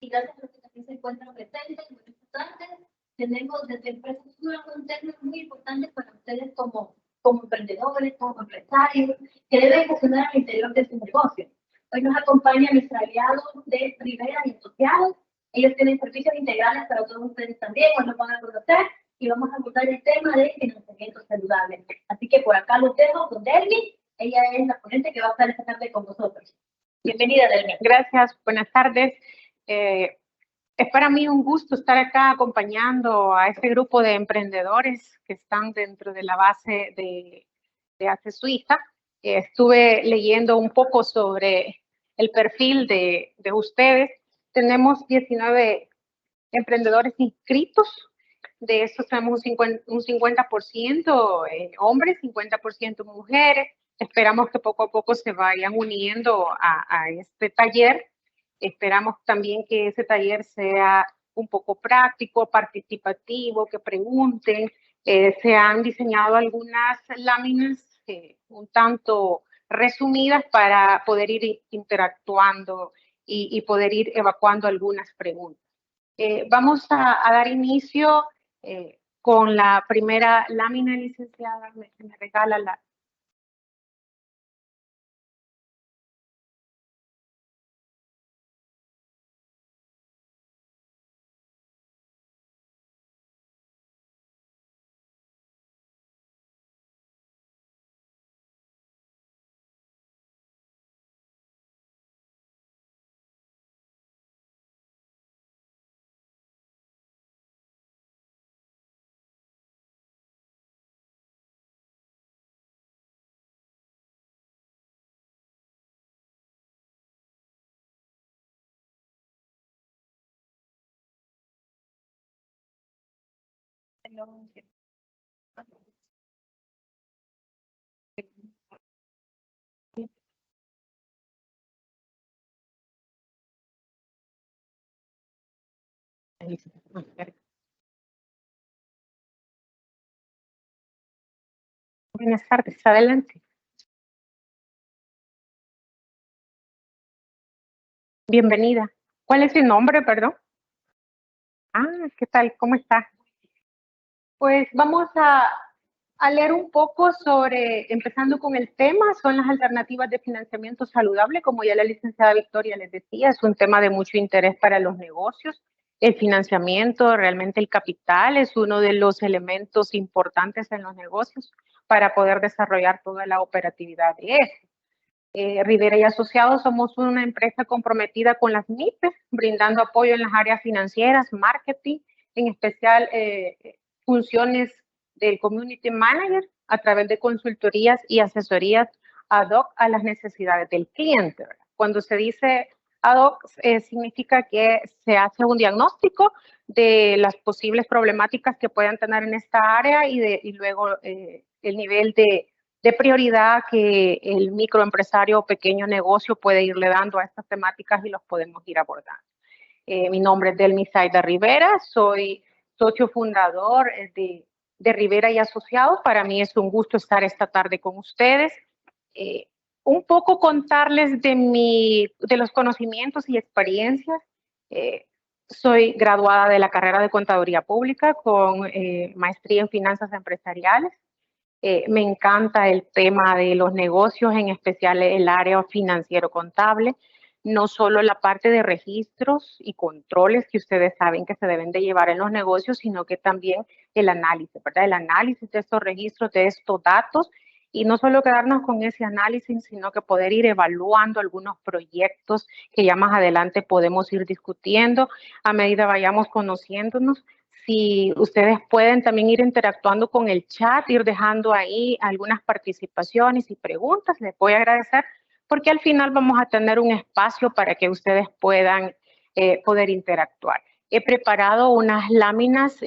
Y gracias a los que también se encuentran presentes, muy importantes, tenemos desde Empresas un tema muy importante para ustedes como emprendedores, como empresarios, que deben gestionar al interior de su negocio. Hoy nos acompaña nuestro aliado de Rivera y Asociados. Ellos tienen servicios integrales para todos ustedes también, hoy nos van a conocer y vamos a abordar el tema de financiamiento saludable. Así que por acá los dejo con Delmi. Ella es la ponente que va a estar esta tarde con nosotros. Bienvenida, Delmi. Gracias, buenas tardes. Es para mí un gusto estar acá acompañando a este grupo de emprendedores que están dentro de la base de ACE Suiza. Estuve leyendo un poco sobre el perfil de ustedes. Tenemos 19 emprendedores inscritos. De estos tenemos un 50% hombres, 50% mujeres. Esperamos que poco a poco se vayan uniendo a este taller. Esperamos también que ese taller sea un poco práctico, participativo, que pregunten. Se han diseñado algunas láminas un tanto resumidas para poder ir interactuando y poder ir evacuando algunas preguntas. Vamos a dar inicio con la primera lámina, licenciada. Me regala la... Buenas tardes, adelante. Bienvenida. ¿Cuál es su nombre, perdón? Ah, ¿qué tal? ¿Cómo está? Pues vamos a leer un poco sobre, empezando con el tema, son las alternativas de financiamiento saludable. Como ya la licenciada Victoria les decía, es un tema de mucho interés para los negocios. El financiamiento, realmente el capital, es uno de los elementos importantes en los negocios para poder desarrollar toda la operatividad de esto. Rivera y Asociados somos una empresa comprometida con las MIPES, brindando apoyo en las áreas financieras, marketing, en especial funciones del Community Manager a través de consultorías y asesorías ad hoc a las necesidades del cliente. Cuando se dice ad hoc, significa que se hace un diagnóstico de las posibles problemáticas que puedan tener en esta área y luego el nivel de prioridad que el microempresario o pequeño negocio puede irle dando a estas temáticas y los podemos ir abordando. Mi nombre es Delmi Zaida Rivera, soy socio fundador de Rivera y Asociados. Para mí es un gusto estar esta tarde con ustedes. Un poco contarles de los conocimientos y experiencias. Soy graduada de la carrera de Contaduría Pública con maestría en Finanzas Empresariales. Me encanta el tema de los negocios, en especial el área financiero-contable, no solo la parte de registros y controles que ustedes saben que se deben de llevar en los negocios, sino que también el análisis, ¿verdad? El análisis de estos registros, de estos datos, y no solo quedarnos con ese análisis, sino que poder ir evaluando algunos proyectos que ya más adelante podemos ir discutiendo a medida vayamos conociéndonos. Si ustedes pueden también ir interactuando con el chat, ir dejando ahí algunas participaciones y preguntas, les voy a agradecer porque al final vamos a tener un espacio para que ustedes puedan poder interactuar. He preparado unas láminas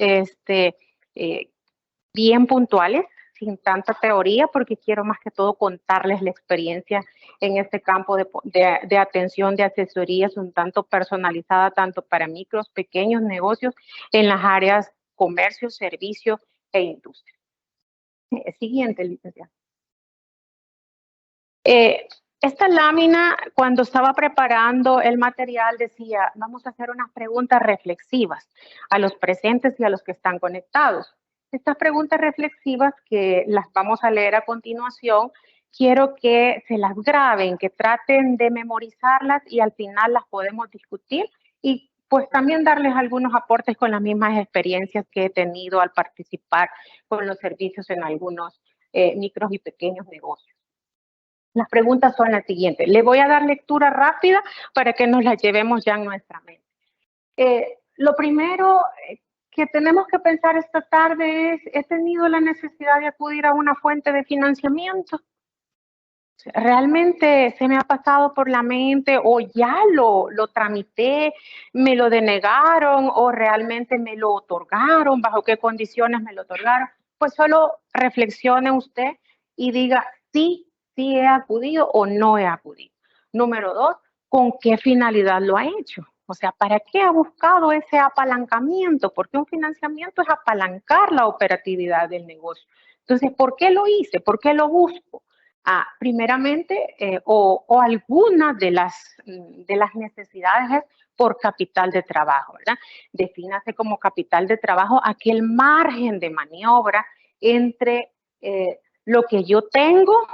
bien puntuales, sin tanta teoría, porque quiero más que todo contarles la experiencia en este campo de atención, de asesorías un tanto personalizada, tanto para micros, pequeños negocios en las áreas comercio, servicio e industria. Siguiente, licenciada. Esta lámina, cuando estaba preparando el material, decía, vamos a hacer unas preguntas reflexivas a los presentes y a los que están conectados. Estas preguntas reflexivas, que las vamos a leer a continuación, quiero que se las graben, que traten de memorizarlas y al final las podemos discutir y pues también darles algunos aportes con las mismas experiencias que he tenido al participar con los servicios en algunos micros y pequeños negocios. Las preguntas son las siguientes. Le voy a dar lectura rápida para que nos las llevemos ya en nuestra mente. Lo primero que tenemos que pensar esta tarde es, ¿he tenido la necesidad de acudir a una fuente de financiamiento? ¿Realmente se me ha pasado por la mente o ya lo tramité, me lo denegaron o realmente me lo otorgaron? ¿Bajo qué condiciones me lo otorgaron? Pues solo reflexione usted y diga sí he acudido o no he acudido. Número 2, ¿con qué finalidad lo ha hecho? O sea, ¿para qué ha buscado ese apalancamiento? Porque un financiamiento es apalancar la operatividad del negocio. Entonces, ¿por qué lo hice? ¿Por qué lo busco? Primeramente, o alguna de las necesidades es por capital de trabajo, ¿verdad? Defínase como capital de trabajo aquel margen de maniobra entre lo que yo tengo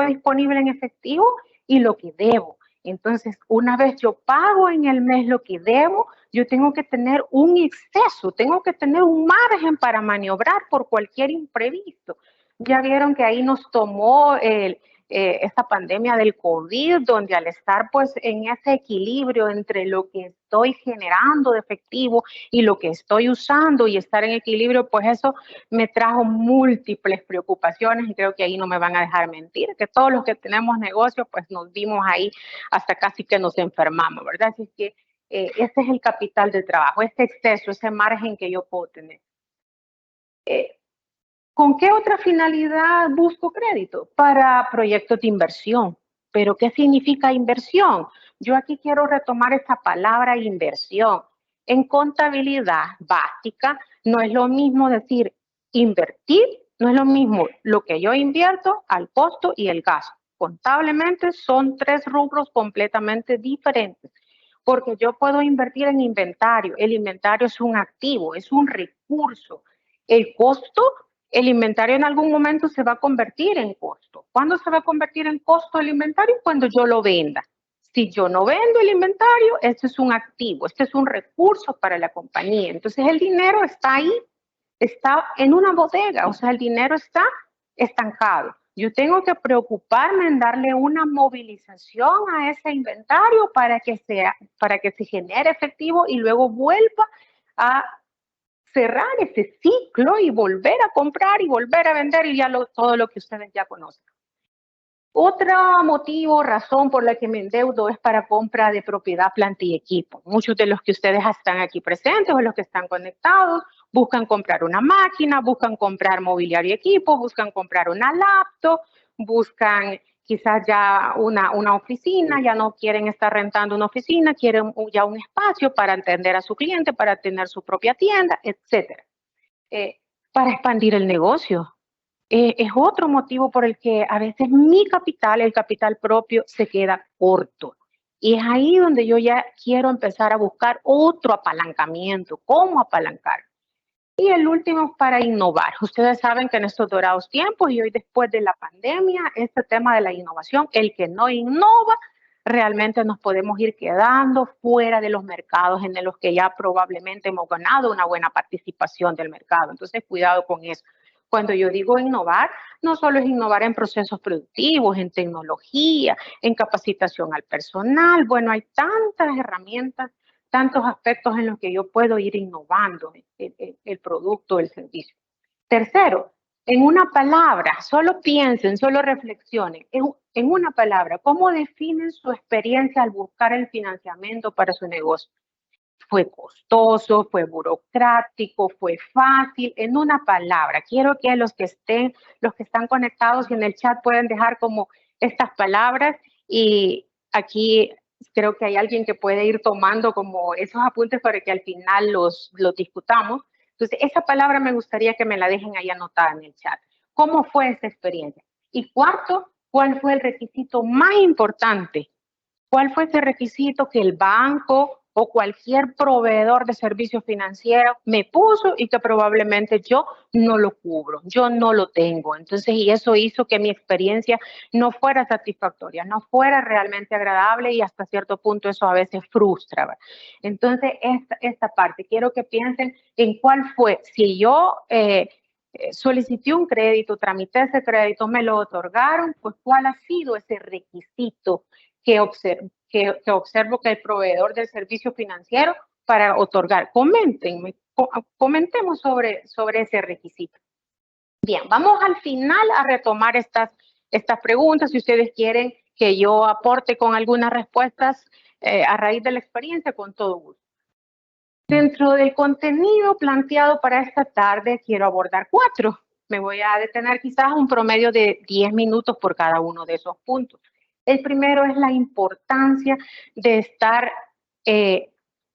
disponible en efectivo y lo que debo. Entonces, una vez yo pago en el mes lo que debo, yo tengo que tener un exceso, tengo que tener un margen para maniobrar por cualquier imprevisto. Ya vieron que ahí nos tomó esta pandemia del COVID, donde al estar pues en ese equilibrio entre lo que estoy generando de efectivo y lo que estoy usando y estar en equilibrio, pues eso me trajo múltiples preocupaciones y creo que ahí no me van a dejar mentir, que todos los que tenemos negocios pues nos vimos ahí hasta casi que nos enfermamos, ¿verdad? Así que ese es el capital de trabajo, este exceso, ese margen que yo puedo tener. ¿Con qué otra finalidad busco crédito? Para proyectos de inversión. ¿Pero qué significa inversión? Yo aquí quiero retomar esta palabra inversión. En contabilidad básica no es lo mismo decir invertir, no es lo mismo lo que yo invierto al costo y el gasto. Contablemente son 3 rubros completamente diferentes, porque yo puedo invertir en inventario. El inventario es un activo, es un recurso. El costo, el inventario en algún momento se va a convertir en costo. ¿Cuándo se va a convertir en costo el inventario? Cuando yo lo venda. Si yo no vendo el inventario, este es un activo, este es un recurso para la compañía. Entonces el dinero está ahí, está en una bodega, o sea, el dinero está estancado. Yo tengo que preocuparme en darle una movilización a ese inventario para que se genere efectivo y luego vuelva a cerrar ese ciclo y volver a comprar y volver a vender y ya todo lo que ustedes ya conocen. Otro motivo, razón por la que me endeudo es para compra de propiedad, planta y equipo. Muchos de los que ustedes están aquí presentes o los que están conectados buscan comprar una máquina, buscan comprar mobiliario y equipo, buscan comprar una laptop, buscan quizás ya una oficina, ya no quieren estar rentando una oficina, quieren ya un espacio para atender a su cliente, para tener su propia tienda, etc. Para expandir el negocio. Es otro motivo por el que a veces mi capital, el capital propio, se queda corto. Y es ahí donde yo ya quiero empezar a buscar otro apalancamiento. ¿Cómo apalancar? Y el último es para innovar. Ustedes saben que en estos dorados tiempos y hoy después de la pandemia, este tema de la innovación, el que no innova, realmente nos podemos ir quedando fuera de los mercados en los que ya probablemente hemos ganado una buena participación del mercado. Entonces, cuidado con eso. Cuando yo digo innovar, no solo es innovar en procesos productivos, en tecnología, en capacitación al personal. Bueno, hay tantas herramientas, tantos aspectos en los que yo puedo ir innovando el producto, el servicio. Tercero, en una palabra, solo piensen, solo reflexionen. En una palabra, ¿cómo definen su experiencia al buscar el financiamiento para su negocio? ¿Fue costoso? ¿Fue burocrático? ¿Fue fácil? En una palabra, quiero que los que están conectados y en el chat pueden dejar como estas palabras y aquí creo que hay alguien que puede ir tomando como esos apuntes para que al final los discutamos. Entonces, esa palabra me gustaría que me la dejen ahí anotada en el chat. ¿Cómo fue esa experiencia? Y cuarto, ¿cuál fue el requisito más importante? ¿Cuál fue ese requisito que el banco o cualquier proveedor de servicios financieros me puso y que probablemente yo no lo cubro, yo no lo tengo? Entonces, y eso hizo que mi experiencia no fuera satisfactoria, no fuera realmente agradable y hasta cierto punto eso a veces frustra, ¿verdad? Entonces, esta parte, quiero que piensen en cuál fue, si yo solicité un crédito, tramité ese crédito, me lo otorgaron, pues cuál ha sido ese requisito que observo que el proveedor del servicio financiero para otorgar. Comentemos sobre ese requisito. Bien, vamos al final a retomar estas preguntas. Si ustedes quieren que yo aporte con algunas respuestas a raíz de la experiencia, con todo gusto. Dentro del contenido planteado para esta tarde, quiero abordar 4. Me voy a detener quizás un promedio de 10 minutos por cada uno de esos puntos. El primero es la importancia de estar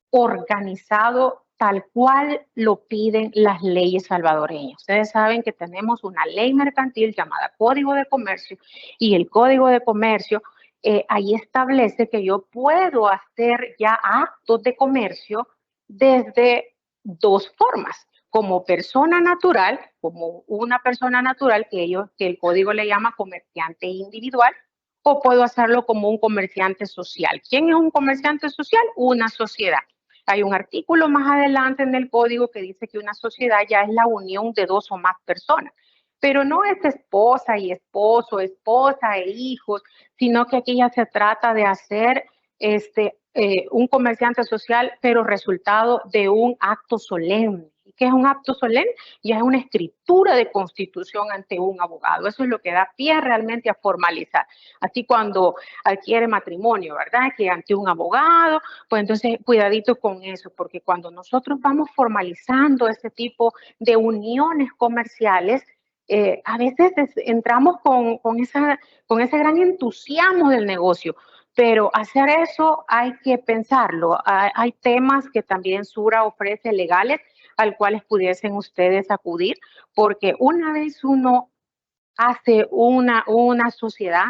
organizado tal cual lo piden las leyes salvadoreñas. Ustedes saben que tenemos una ley mercantil llamada Código de Comercio y el Código de Comercio ahí establece que yo puedo hacer ya actos de comercio desde 2 formas. Como persona natural, como una persona natural que el código le llama comerciante individual, o puedo hacerlo como un comerciante social. ¿Quién es un comerciante social? Una sociedad. Hay un artículo más adelante en el código que dice que una sociedad ya es la unión de 2 o más personas, pero no es esposa y esposo, esposa e hijos, sino que aquí ya se trata de hacer un comerciante social, pero resultado de un acto solemne. ¿Qué es un acto solemne? Ya es una escritura de constitución ante un abogado. Eso es lo que da pie realmente a formalizar. Así cuando adquiere matrimonio, ¿verdad? Que ante un abogado, pues entonces cuidadito con eso, porque cuando nosotros vamos formalizando este tipo de uniones comerciales, a veces entramos con ese gran entusiasmo del negocio, pero hacer eso hay que pensarlo. Hay temas que también Sura ofrece legales al cuales pudiesen ustedes acudir, porque una vez uno hace una sociedad,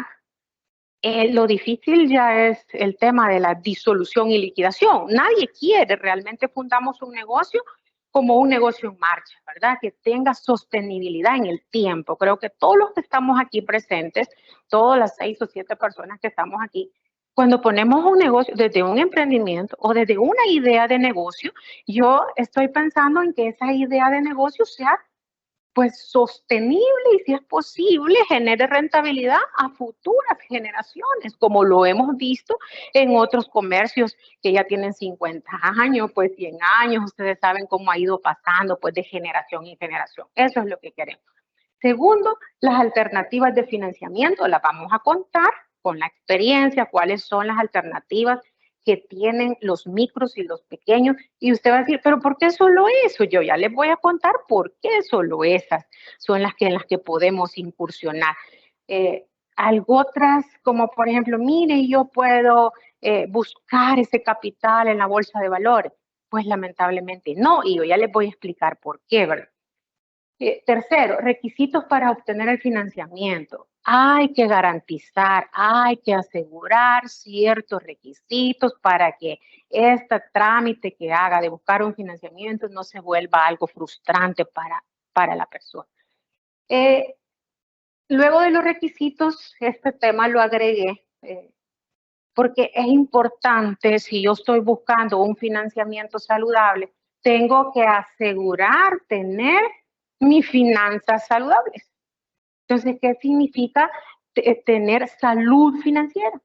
lo difícil ya es el tema de la disolución y liquidación. Nadie quiere, realmente fundamos un negocio como un negocio en marcha, ¿verdad? Que tenga sostenibilidad en el tiempo. Creo que todos los que estamos aquí presentes, todas las 6 o 7 personas que estamos aquí, cuando ponemos un negocio desde un emprendimiento o desde una idea de negocio, yo estoy pensando en que esa idea de negocio sea pues sostenible y si es posible genere rentabilidad a futuras generaciones, como lo hemos visto en otros comercios que ya tienen 50 años, pues 100 años, ustedes saben cómo ha ido pasando pues de generación en generación. Eso es lo que queremos. Segundo, las alternativas de financiamiento las vamos a contar con la experiencia, cuáles son las alternativas que tienen los micros y los pequeños. Y usted va a decir, pero ¿por qué solo eso? Yo ya les voy a contar por qué solo esas son en las que podemos incursionar. Algo otras, como por ejemplo, mire, yo puedo buscar ese capital en la bolsa de valores. Pues lamentablemente no, y yo ya les voy a explicar por qué, ¿verdad? Tercero, requisitos para obtener el financiamiento. Hay que garantizar, hay que asegurar ciertos requisitos para que este trámite que haga de buscar un financiamiento no se vuelva algo frustrante para la persona. Luego de los requisitos, este tema lo agregué porque es importante, si yo estoy buscando un financiamiento saludable, tengo que asegurar tener mis finanzas saludables. Entonces, ¿qué significa tener salud financiera?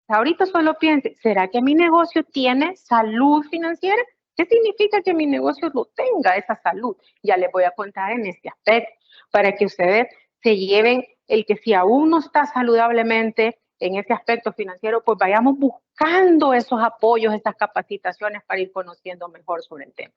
Ahorita solo piense, ¿será que mi negocio tiene salud financiera? ¿Qué significa que mi negocio lo tenga, esa salud? Ya les voy a contar en este aspecto, para que ustedes se lleven el que si aún no está saludablemente en ese aspecto financiero, pues vayamos buscando esos apoyos, esas capacitaciones para ir conociendo mejor sobre el tema.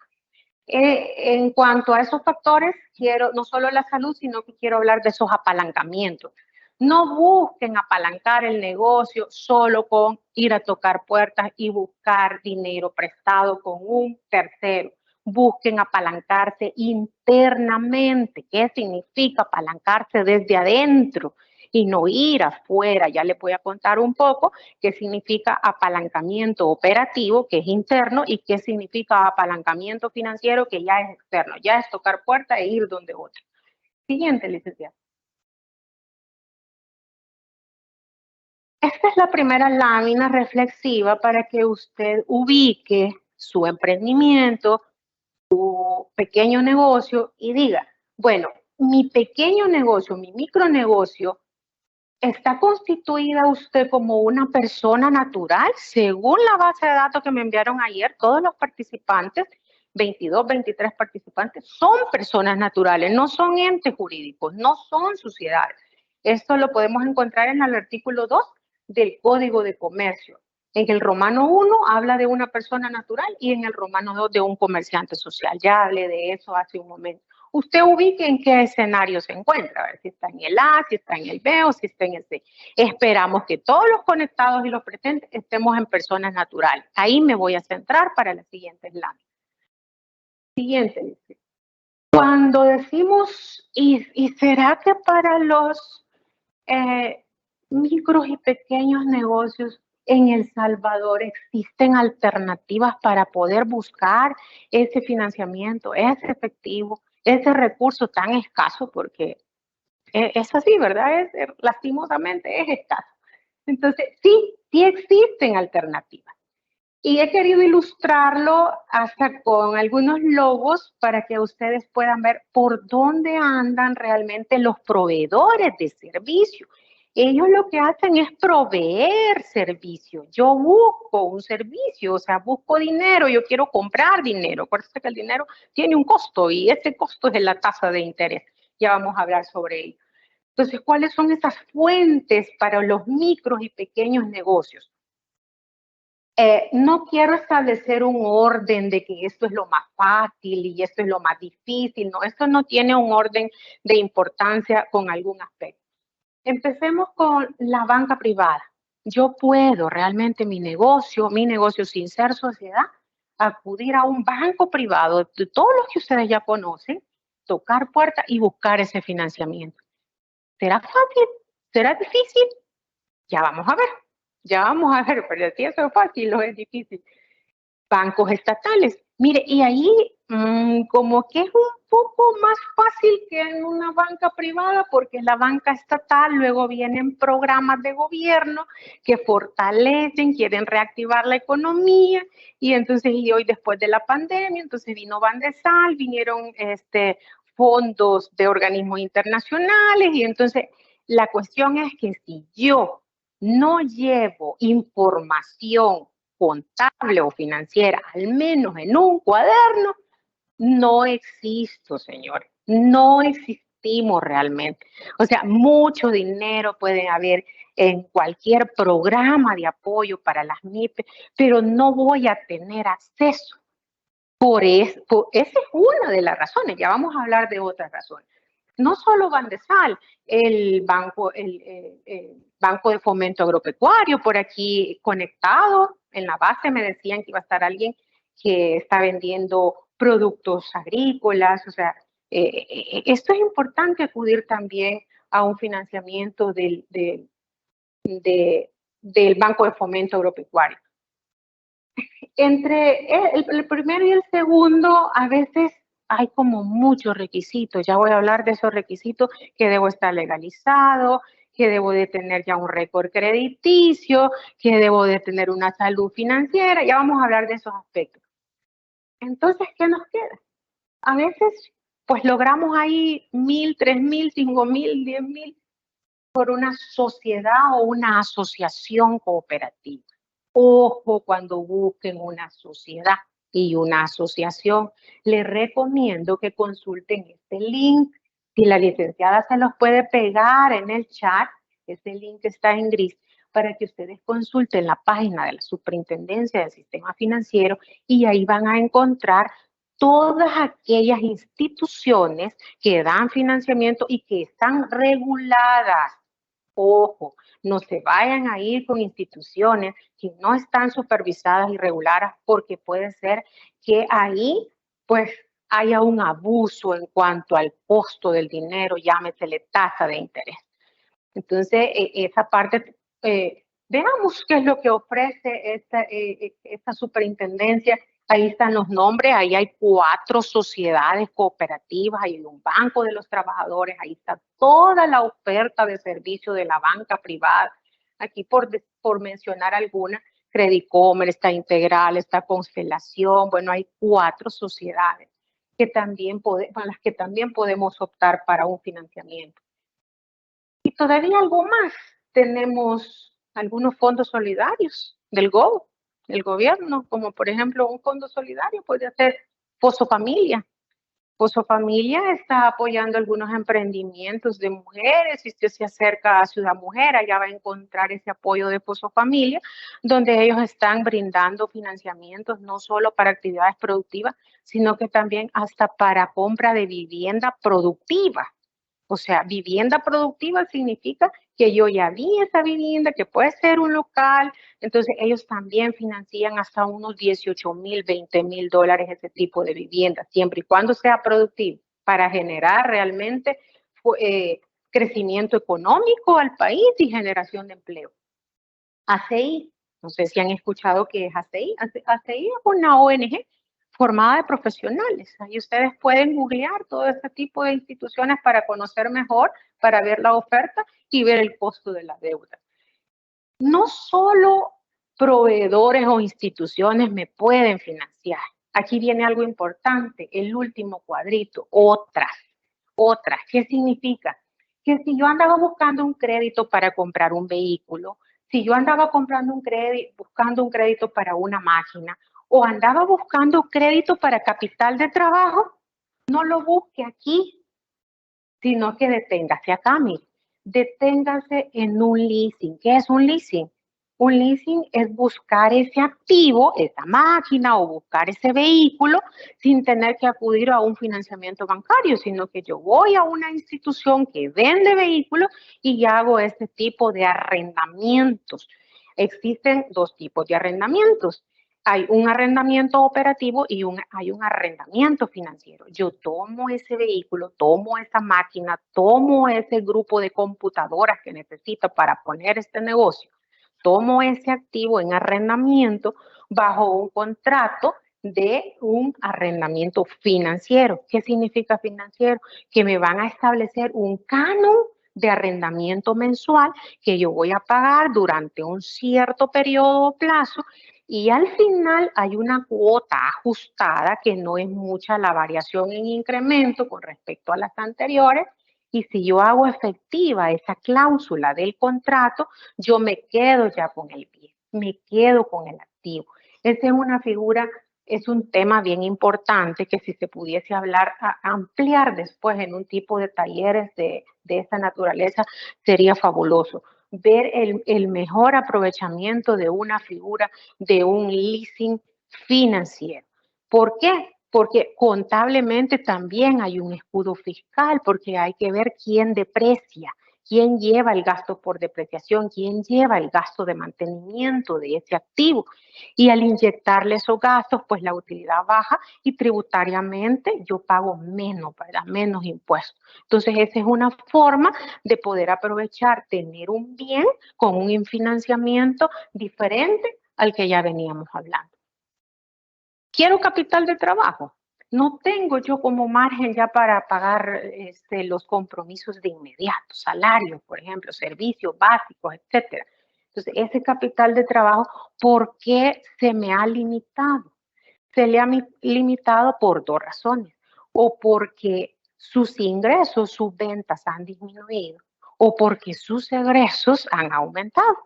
En cuanto a esos factores, quiero no solo la salud, sino que quiero hablar de esos apalancamientos. No busquen apalancar el negocio solo con ir a tocar puertas y buscar dinero prestado con un tercero. busquen apalancarse internamente. ¿Qué significa apalancarse desde adentro y no ir afuera? Ya les voy a contar un poco qué significa apalancamiento operativo, que es interno, y qué significa apalancamiento financiero, que ya es externo. Ya es tocar puerta e ir donde otro. Siguiente, licenciada. Esta es la primera lámina reflexiva para que usted ubique su emprendimiento, su pequeño negocio y diga, bueno, mi pequeño negocio, mi micronegocio, ¿está constituida usted como una persona natural? Según la base de datos que me enviaron ayer, todos los participantes, 22, 23 participantes, son personas naturales, no son entes jurídicos, no son sociedades. Esto lo podemos encontrar en el artículo 2 del Código de Comercio. En el Romano 1 habla de una persona natural y en el Romano 2 de un comerciante social. Ya hablé de eso hace un momento. Usted ubique en qué escenario se encuentra, a ver si está en el A, si está en el B o si está en el C. Esperamos que todos los conectados y los presentes estemos en personas naturales. Ahí me voy a centrar para las siguientes láminas. Siguiente. Cuando decimos, ¿y será que para los micros y pequeños negocios en El Salvador existen alternativas para poder buscar ese financiamiento, ese efectivo, ese recurso tan escaso? Porque es así, ¿verdad? Lastimosamente es escaso. Entonces, sí existen alternativas. Y he querido ilustrarlo hasta con algunos logos para que ustedes puedan ver por dónde andan realmente los proveedores de servicio. Ellos lo que hacen es proveer servicio. Yo busco un servicio, o sea, busco dinero, yo quiero comprar dinero. Acuérdense que el dinero tiene un costo y ese costo es la tasa de interés. Ya vamos a hablar sobre ello. Entonces, ¿cuáles son esas fuentes para los micros y pequeños negocios? No quiero establecer un orden de que esto es lo más fácil y esto es lo más difícil. No, esto no tiene un orden de importancia con algún aspecto. Empecemos con la banca privada. Yo puedo realmente mi negocio sin ser sociedad, acudir a un banco privado de todos los que ustedes ya conocen, tocar puerta y buscar ese financiamiento. ¿Será fácil? ¿Será difícil? Ya vamos a ver. Ya vamos a ver, pero si eso es fácil o es difícil. Bancos estatales. Mire, y ahí como que es un poco más fácil que en una banca privada, porque en la banca estatal luego vienen programas de gobierno que fortalecen, quieren reactivar la economía, y entonces, y hoy después de la pandemia, entonces vino Bandesal, vinieron fondos de organismos internacionales, y entonces la cuestión es que si yo no llevo información contable o financiera, al menos en un cuaderno, no existo, señores. No existimos realmente. O sea, mucho dinero puede haber en cualquier programa de apoyo para las MIPES, pero no voy a tener acceso. Esa es una de las razones. Ya vamos a hablar de otras razones. No solo Bandesal, el Banco de Fomento Agropecuario, por aquí conectado, en la base me decían que iba a estar alguien que está vendiendo productos agrícolas, o sea, esto es importante acudir también a un financiamiento del Banco de Fomento Agropecuario. Entre el primero y el segundo, a veces hay como muchos requisitos. Ya voy a hablar de esos requisitos, que debo estar legalizado, que debo de tener ya un récord crediticio, que debo de tener una salud financiera. Ya vamos a hablar de esos aspectos. Entonces, ¿qué nos queda? A veces, pues logramos ahí 1,000, 3,000, 5,000, 10,000 por una sociedad o una asociación cooperativa. Ojo cuando busquen una sociedad y una asociación. Les recomiendo que consulten este link. Si la licenciada se los puede pegar en el chat, este link está en gris, para que ustedes consulten la página de la Superintendencia del Sistema Financiero y ahí van a encontrar todas aquellas instituciones que dan financiamiento y que están reguladas. Ojo, no se vayan a ir con instituciones que no están supervisadas y reguladas, porque puede ser que ahí pues haya un abuso en cuanto al costo del dinero, llámesele tasa de interés. Entonces, esa parte, veamos qué es lo que ofrece esta superintendencia. Ahí están los nombres, ahí hay 4 sociedades cooperativas, hay un banco de los trabajadores, ahí está toda la oferta de servicio de la banca privada. Aquí por mencionar alguna, Credit Commerce, está Integral, está Constelación, bueno, hay 4 sociedades que también con las que también podemos optar para un financiamiento. Y todavía algo más, tenemos algunos fondos solidarios del gobierno, como por ejemplo un fondo solidario puede ser Pozo Familia. Pozo Familia está apoyando algunos emprendimientos de mujeres. Si usted se acerca a Ciudad Mujer, allá va a encontrar ese apoyo de Pozo Familia, donde ellos están brindando financiamientos no solo para actividades productivas, sino que también hasta para compra de vivienda productiva. O sea, vivienda productiva significa que yo ya vi esa vivienda, que puede ser un local, entonces ellos también financian hasta unos 18,000, 20,000 dólares ese tipo de vivienda, siempre y cuando sea productivo, para generar realmente crecimiento económico al país y generación de empleo. ACI, no sé si han escuchado qué es ACI. ACI es una ONG formada de profesionales. Ahí ustedes pueden googlear todo este tipo de instituciones para conocer mejor, para ver la oferta y ver el costo de la deuda. No solo proveedores o instituciones me pueden financiar. Aquí viene algo importante, el último cuadrito, otras. ¿Qué significa? Que si yo andaba buscando un crédito para comprar un vehículo, si yo andaba buscando un crédito para una máquina o andaba buscando crédito para capital de trabajo, no lo busque aquí, sino que deténgase acá, mire. Deténgase en un leasing. ¿Qué es un leasing? Un leasing es buscar ese activo, esa máquina o buscar ese vehículo sin tener que acudir a un financiamiento bancario, sino que yo voy a una institución que vende vehículos y hago ese tipo de arrendamientos. Existen 2 tipos de arrendamientos. Hay un arrendamiento operativo y hay un arrendamiento financiero. Yo tomo ese vehículo, tomo esa máquina, tomo ese grupo de computadoras que necesito para poner este negocio, tomo ese activo en arrendamiento bajo un contrato de un arrendamiento financiero. ¿Qué significa financiero? Que me van a establecer un canon de arrendamiento mensual que yo voy a pagar durante un cierto periodo o plazo, y al final hay una cuota ajustada que no es mucha la variación en incremento con respecto a las anteriores, y si yo hago efectiva esa cláusula del contrato, yo me quedo ya con el bien, me quedo con el activo. Esa es una figura, es un tema bien importante que si se pudiese ampliar después en un tipo de talleres de esta naturaleza, sería fabuloso. Ver el mejor aprovechamiento de una figura de un leasing financiero. ¿Por qué? Porque contablemente también hay un escudo fiscal, porque hay que ver quién deprecia, quién lleva el gasto por depreciación, quién lleva el gasto de mantenimiento de ese activo. Y al inyectarle esos gastos, pues la utilidad baja y tributariamente yo pago menos, ¿verdad? Menos impuestos. Entonces, esa es una forma de poder aprovechar, tener un bien con un financiamiento diferente al que ya veníamos hablando. ¿Quiero capital de trabajo? No tengo yo como margen ya para pagar los compromisos de inmediato, salarios, por ejemplo, servicios básicos, etcétera. Entonces, ese capital de trabajo, ¿por qué se me ha limitado? Se le ha limitado por 2 razones. O porque sus ingresos, sus ventas han disminuido, o porque sus egresos han aumentado,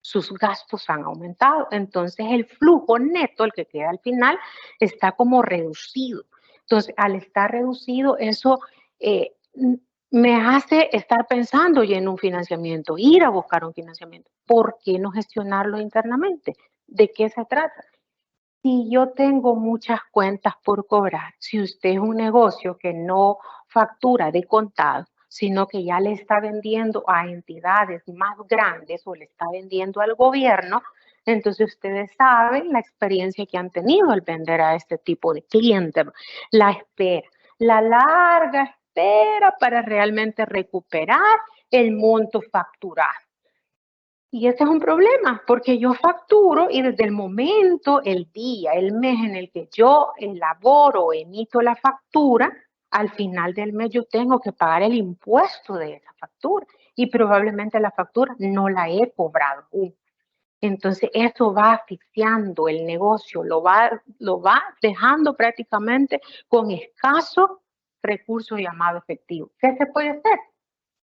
sus gastos han aumentado. Entonces el flujo neto, el que queda al final, está como reducido. Entonces, al estar reducido, eso me hace estar pensando ya en un financiamiento, ir a buscar un financiamiento. ¿Por qué no gestionarlo internamente? ¿De qué se trata? Si yo tengo muchas cuentas por cobrar, si usted es un negocio que no factura de contado, sino que ya le está vendiendo a entidades más grandes o le está vendiendo al gobierno, Entonces ustedes saben la experiencia que han tenido al vender a este tipo de cliente. La espera, la larga espera para realmente recuperar el monto facturado. Y ese es un problema, porque yo facturo y desde el momento, el día, el mes en el que yo elaboro o emito la factura, al final del mes yo tengo que pagar el impuesto de esa factura y probablemente la factura no la he cobrado aún. Entonces eso va asfixiando el negocio, lo va dejando prácticamente con escaso recurso llamado efectivo. ¿Qué se puede hacer?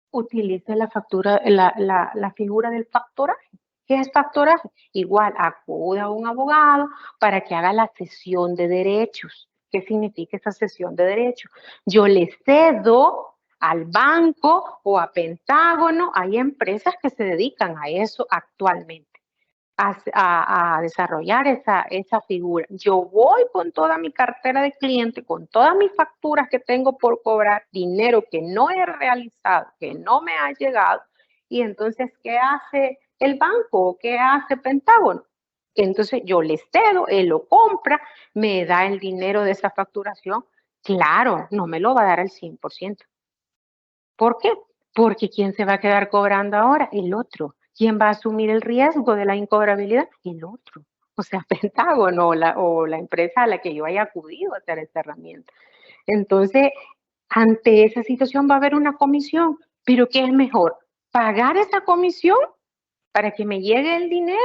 Utilice la factura, la figura del factoraje. ¿Qué es factoraje? Igual, acude a un abogado para que haga la cesión de derechos. ¿Qué significa esa cesión de derechos? Yo le cedo al banco o a Pentágono, hay empresas que se dedican a eso actualmente. A desarrollar esa figura. Yo voy con toda mi cartera de cliente, con todas mis facturas que tengo por cobrar, dinero que no he realizado, que no me ha llegado, y entonces, ¿qué hace el banco? ¿Qué hace Pentágono? Entonces yo le cedo, él lo compra, me da el dinero de esa facturación. Claro, no me lo va a dar al 100%. ¿Por qué? Porque ¿quién se va a quedar cobrando ahora? El otro. ¿Quién va a asumir el riesgo de la incobrabilidad? El otro. O sea, Pentágono o la empresa a la que yo haya acudido a hacer esta herramienta. Entonces, ante esa situación va a haber una comisión. ¿Pero qué es mejor? ¿Pagar esa comisión para que me llegue el dinero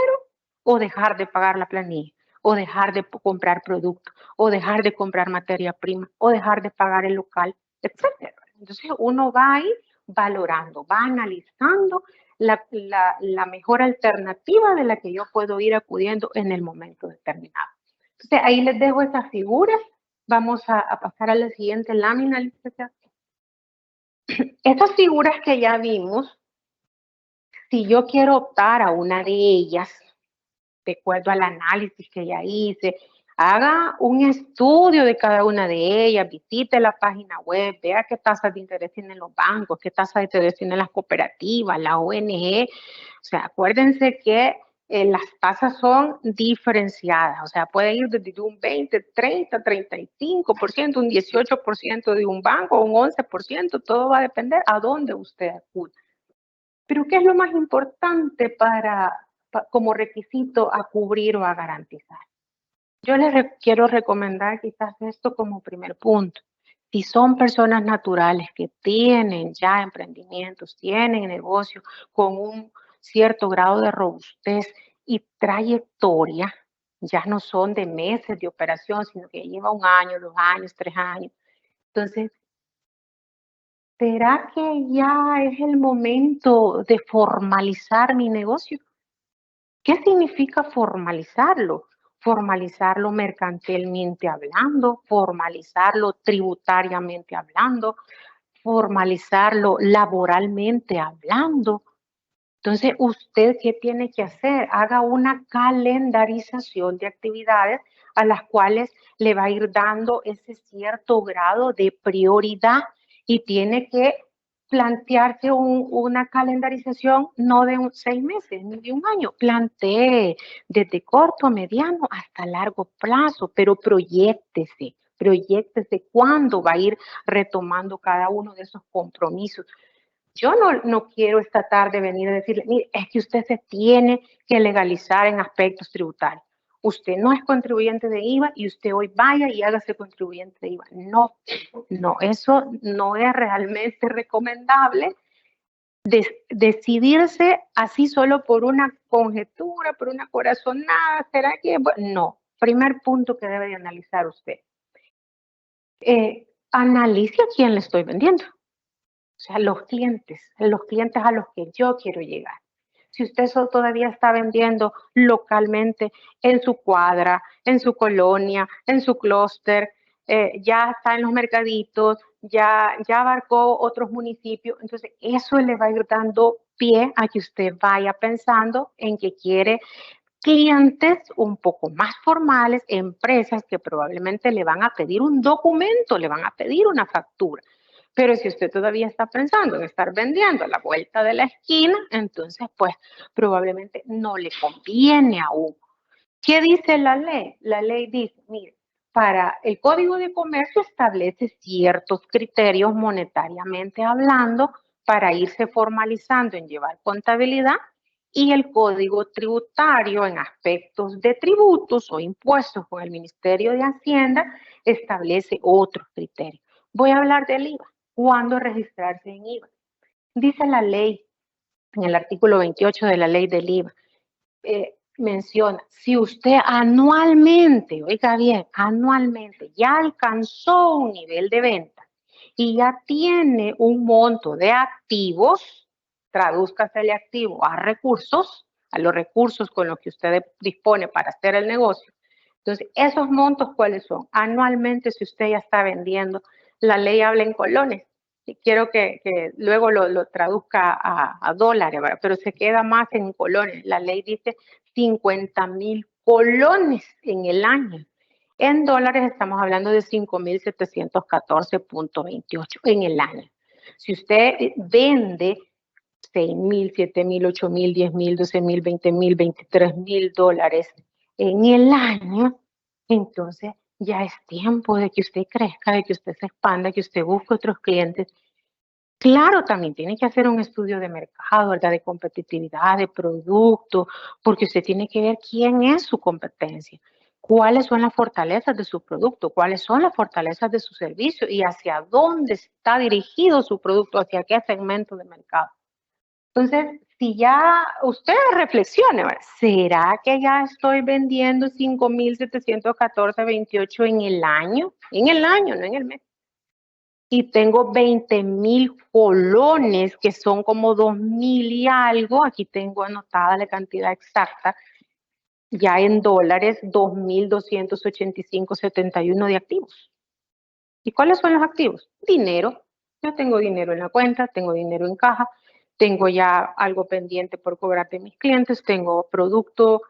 o dejar de pagar la planilla? O dejar de comprar productos, o dejar de comprar materia prima, o dejar de pagar el local, etcétera. Entonces uno va a ir valorando, va analizando la mejor alternativa de la que yo puedo ir acudiendo en el momento determinado. Entonces ahí les dejo esas figuras. Vamos a pasar a la siguiente lámina. Estas figuras que ya vimos, si yo quiero optar a una de ellas, de acuerdo al análisis que ya hice, haga un estudio de cada una de ellas, visite la página web, vea qué tasas de interés tienen los bancos, qué tasas de interés tienen las cooperativas, la ONG. O sea, acuérdense que las tasas son diferenciadas, o sea, puede ir desde un 20, 30, 35%, un 18% de un banco, un 11%, todo va a depender a dónde usted acude. Pero ¿qué es lo más importante como requisito a cubrir o a garantizar? Yo les quiero recomendar quizás esto como primer punto. Si son personas naturales que tienen ya emprendimientos, tienen negocios con un cierto grado de robustez y trayectoria, ya no son de meses de operación, sino que lleva 1 año, 2 años, 3 años. Entonces, ¿será que ya es el momento de formalizar mi negocio? ¿Qué significa formalizarlo? Formalizarlo mercantilmente hablando, formalizarlo tributariamente hablando, formalizarlo laboralmente hablando. Entonces, ¿usted qué tiene que hacer? Haga una calendarización de actividades a las cuales le va a ir dando ese cierto grado de prioridad y tiene que plantearse una calendarización no de 6 meses ni de 1 año. Plantee desde corto, mediano hasta largo plazo, pero proyéctese cuándo va a ir retomando cada uno de esos compromisos. Yo no quiero esta tarde venir a decirle, mire, es que usted se tiene que legalizar en aspectos tributarios. Usted no es contribuyente de IVA y usted hoy vaya y hágase contribuyente de IVA. No, eso no es realmente recomendable. Decidirse así solo por una conjetura, por una corazonada, ¿será que? Bueno, no. Primer punto que debe de analizar usted. Analice a quién le estoy vendiendo. O sea, los clientes a los que yo quiero llegar. Si usted todavía está vendiendo localmente en su cuadra, en su colonia, en su clúster, ya está en los mercaditos, ya abarcó otros municipios, entonces eso le va a ir dando pie a que usted vaya pensando en que quiere clientes un poco más formales, empresas que probablemente le van a pedir un documento, le van a pedir una factura. Pero si usted todavía está pensando en estar vendiendo a la vuelta de la esquina, entonces pues probablemente no le conviene aún. ¿Qué dice la ley? La ley dice, mire, para el Código de Comercio establece ciertos criterios monetariamente hablando para irse formalizando en llevar contabilidad, y el Código Tributario en aspectos de tributos o impuestos con el Ministerio de Hacienda establece otros criterios. Voy a hablar del IVA. ¿Cuándo registrarse en IVA? Dice la ley en el artículo 28 de la ley del IVA, menciona, si usted anualmente, oiga bien, anualmente ya alcanzó un nivel de venta y ya tiene un monto de activos, tradúzcase el activo a recursos, a los recursos con los que usted dispone para hacer el negocio. Entonces, esos montos, ¿cuáles son? Anualmente, si usted ya está vendiendo, la ley habla en colones. Y quiero que luego lo traduzca a dólares, ¿verdad? Pero se queda más en colones. La ley dice 50,000 colones en el año. En dólares estamos hablando de 5,714.28 en el año. Si usted vende 6,000, 7,000, 8,000, 10,000, 12,000, 20,000, 23,000 dólares en el año, entonces ya es tiempo de que usted crezca, de que usted se expanda, que usted busque otros clientes. Claro, también tiene que hacer un estudio de mercado, ¿verdad? De competitividad, de producto, porque usted tiene que ver quién es su competencia, cuáles son las fortalezas de su producto, cuáles son las fortalezas de su servicio y hacia dónde está dirigido su producto, hacia qué segmento de mercado. Entonces, si ya usted reflexione, ¿verdad? ¿Será que ya estoy vendiendo 5,714.28 en el año? En el año, no en el mes. Y tengo 20,000 colones, que son como 2,000 y algo. Aquí tengo anotada la cantidad exacta. Ya en dólares, 2,285.71 de activos. ¿Y cuáles son los activos? Dinero. Yo tengo dinero en la cuenta, tengo dinero en caja, tengo ya algo pendiente por cobrar de mis clientes, tengo producto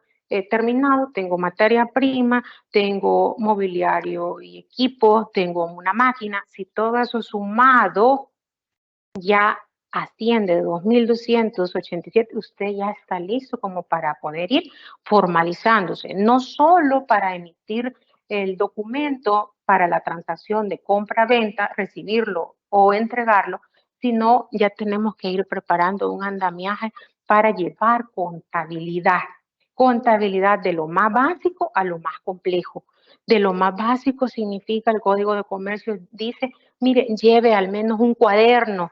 terminado, tengo materia prima, tengo mobiliario y equipo, tengo una máquina. Si todo eso sumado ya asciende de 2,287, usted ya está listo como para poder ir formalizándose, no solo para emitir el documento para la transacción de compra-venta, recibirlo o entregarlo, sino ya tenemos que ir preparando un andamiaje para llevar contabilidad. Contabilidad de lo más básico a lo más complejo. De lo más básico significa, el Código de Comercio dice, mire, lleve al menos un cuaderno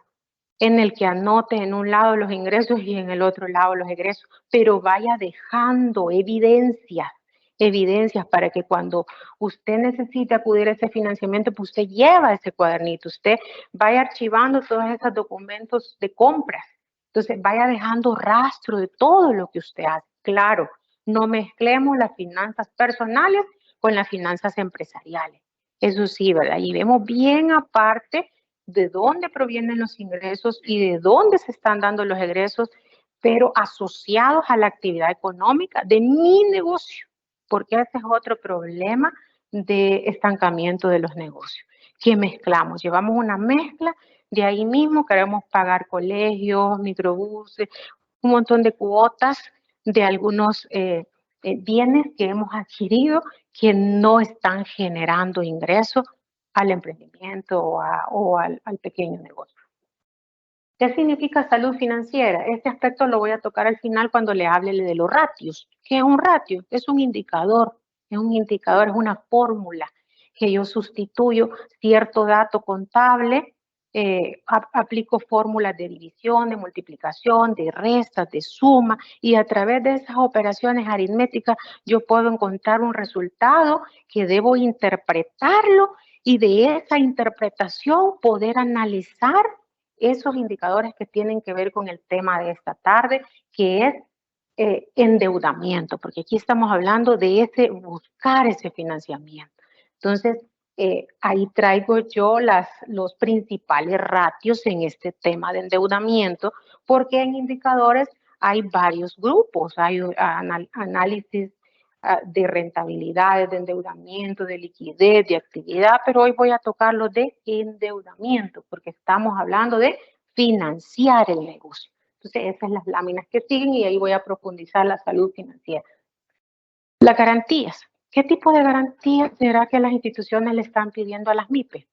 en el que anote en un lado los ingresos y en el otro lado los egresos, pero vaya dejando evidencias para que cuando usted necesite acudir a ese financiamiento, pues usted lleva ese cuadernito, usted vaya archivando todos esos documentos de compras. Entonces vaya dejando rastro de todo lo que usted hace. Claro, no mezclemos las finanzas personales con las finanzas empresariales. Eso sí, ¿verdad? Y vemos bien aparte de dónde provienen los ingresos y de dónde se están dando los egresos, pero asociados a la actividad económica de mi negocio, porque ese es otro problema de estancamiento de los negocios, que mezclamos, llevamos una mezcla, de ahí mismo queremos pagar colegios, microbuses, un montón de cuotas de algunos bienes que hemos adquirido que no están generando ingresos al emprendimiento o al pequeño negocio. ¿Qué significa salud financiera? Este aspecto lo voy a tocar al final cuando le hable de los ratios. ¿Qué es un ratio? Es un indicador, es una fórmula que yo sustituyo cierto dato contable, aplico fórmulas de división, de multiplicación, de restas, de suma, y a través de esas operaciones aritméticas yo puedo encontrar un resultado que debo interpretarlo y de esa interpretación poder analizar esos indicadores que tienen que ver con el tema de esta tarde, que es endeudamiento, porque aquí estamos hablando de buscar ese financiamiento. Entonces, ahí traigo yo los principales ratios en este tema de endeudamiento, porque en indicadores hay varios grupos, hay análisis de rentabilidades, de endeudamiento, de liquidez, de actividad, pero hoy voy a tocar lo de endeudamiento, porque estamos hablando de financiar el negocio. Entonces, esas son las láminas que siguen y ahí voy a profundizar la salud financiera. Las garantías. ¿Qué tipo de garantías será que las instituciones le están pidiendo a las MIPE?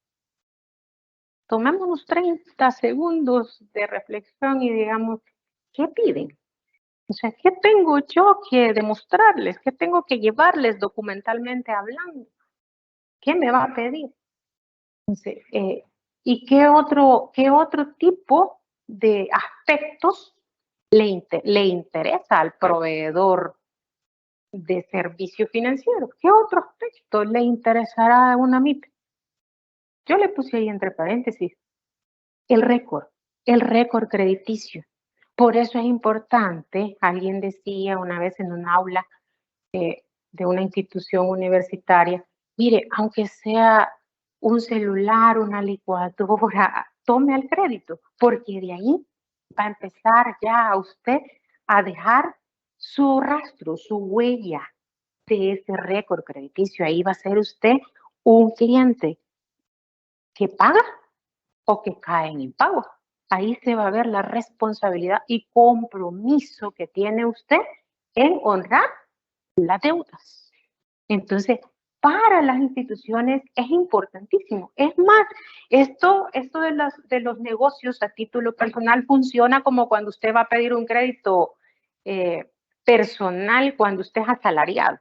Tomemos unos 30 segundos de reflexión y digamos, ¿qué piden? O sea, ¿qué tengo yo que demostrarles? ¿Qué tengo que llevarles documentalmente hablando? ¿Qué me va a pedir? Entonces, ¿y qué otro tipo de aspectos le interesa al proveedor de servicio financiero? ¿Qué otro aspecto le interesará a una MIP? Yo le puse ahí entre paréntesis el récord crediticio. Por eso es importante, alguien decía una vez en un aula de una institución universitaria, mire, aunque sea un celular, una licuadora, tome el crédito, porque de ahí va a empezar ya a usted a dejar su rastro, su huella de ese récord crediticio. Ahí va a ser usted un cliente que paga o que cae en impago. Ahí se va a ver la responsabilidad y compromiso que tiene usted en honrar las deudas. Entonces, para las instituciones es importantísimo. Es más, esto de los negocios a título personal funciona como cuando usted va a pedir un crédito personal cuando usted es asalariado.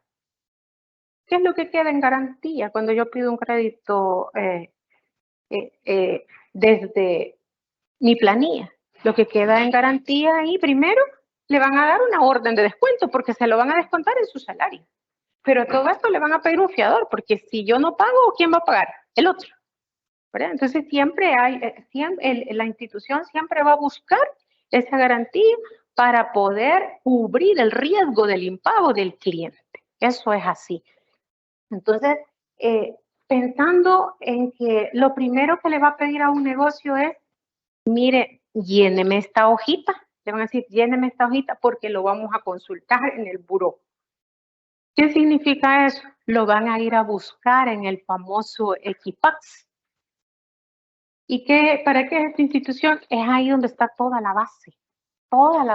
¿Qué es lo que queda en garantía cuando yo pido un crédito desde mi planilla? Lo que queda en garantía ahí, primero, le van a dar una orden de descuento porque se lo van a descontar en su salario. Pero todo esto le van a pedir un fiador, porque si yo no pago, ¿quién va a pagar? El otro. ¿Verdad? Entonces siempre la institución siempre va a buscar esa garantía para poder cubrir el riesgo del impago del cliente. Eso es así. Entonces, pensando en que lo primero que le va a pedir a un negocio es, mire, lléneme esta hojita. Le van a decir, lléneme esta hojita porque lo vamos a consultar en el buró. ¿Qué significa eso? Lo van a ir a buscar en el famoso Equifax. ¿Y para qué es esta institución? Es ahí donde está toda la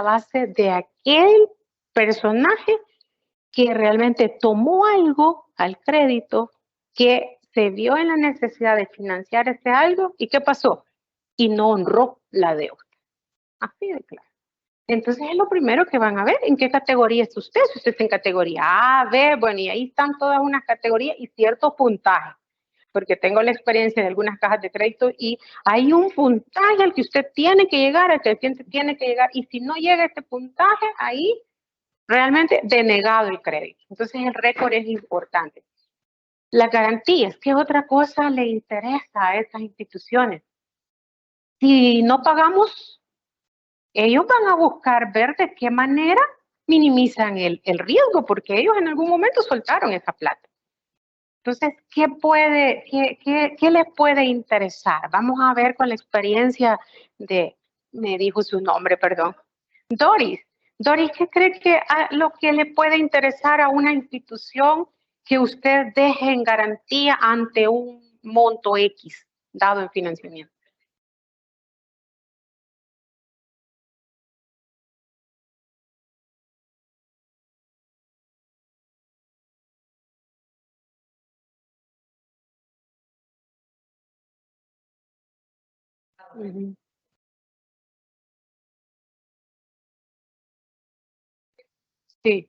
base de aquel personaje que realmente tomó algo al crédito, que se vio en la necesidad de financiar ese algo, ¿y qué pasó? Y no honró la deuda. Así de claro. Entonces es lo primero que van a ver, en qué categoría está usted. Si usted está en categoría A, B, bueno, y ahí están todas unas categorías y ciertos puntajes, porque tengo la experiencia de algunas cajas de crédito y hay un puntaje al que usted tiene que llegar, al que el cliente tiene que llegar, y si no llega a ese puntaje, ahí realmente denegado el crédito. Entonces el récord es importante. Las garantías, ¿qué otra cosa le interesa a estas instituciones? Si no pagamos, ellos van a buscar ver de qué manera minimizan el riesgo, porque ellos en algún momento soltaron esa plata. Entonces, ¿qué les puede interesar? Vamos a ver con la experiencia me dijo su nombre, perdón. Doris. Doris, ¿qué cree que lo que le puede interesar a una institución que usted deje en garantía ante un monto X dado en financiamiento? Uh-huh. Sí.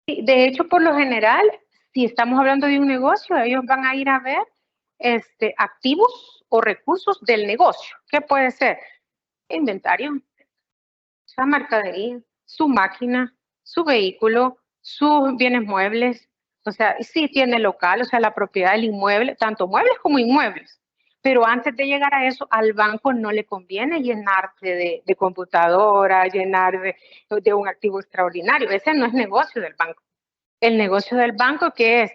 De hecho, por lo general, si estamos hablando de un negocio, ellos van a ir a ver activos o recursos del negocio. ¿Qué puede ser? Inventario, su mercadería, su máquina, su vehículo, sus bienes muebles. O sea, sí tiene local, o sea, la propiedad del inmueble, tanto muebles como inmuebles. Pero antes de llegar a eso, al banco no le conviene llenarse de computadora, llenar de un activo extraordinario. Ese no es negocio del banco. El negocio del banco, ¿qué es?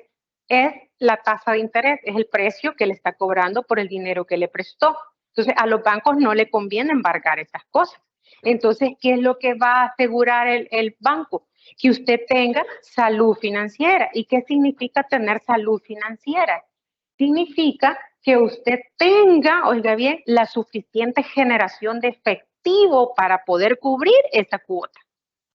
Es la tasa de interés, es el precio que le está cobrando por el dinero que le prestó. Entonces, a los bancos no le conviene embargar esas cosas. Entonces, ¿qué es lo que va a asegurar el banco? que usted tenga salud financiera. ¿Y qué significa tener salud financiera? Significa que usted tenga, oiga bien, la suficiente generación de efectivo para poder cubrir esa cuota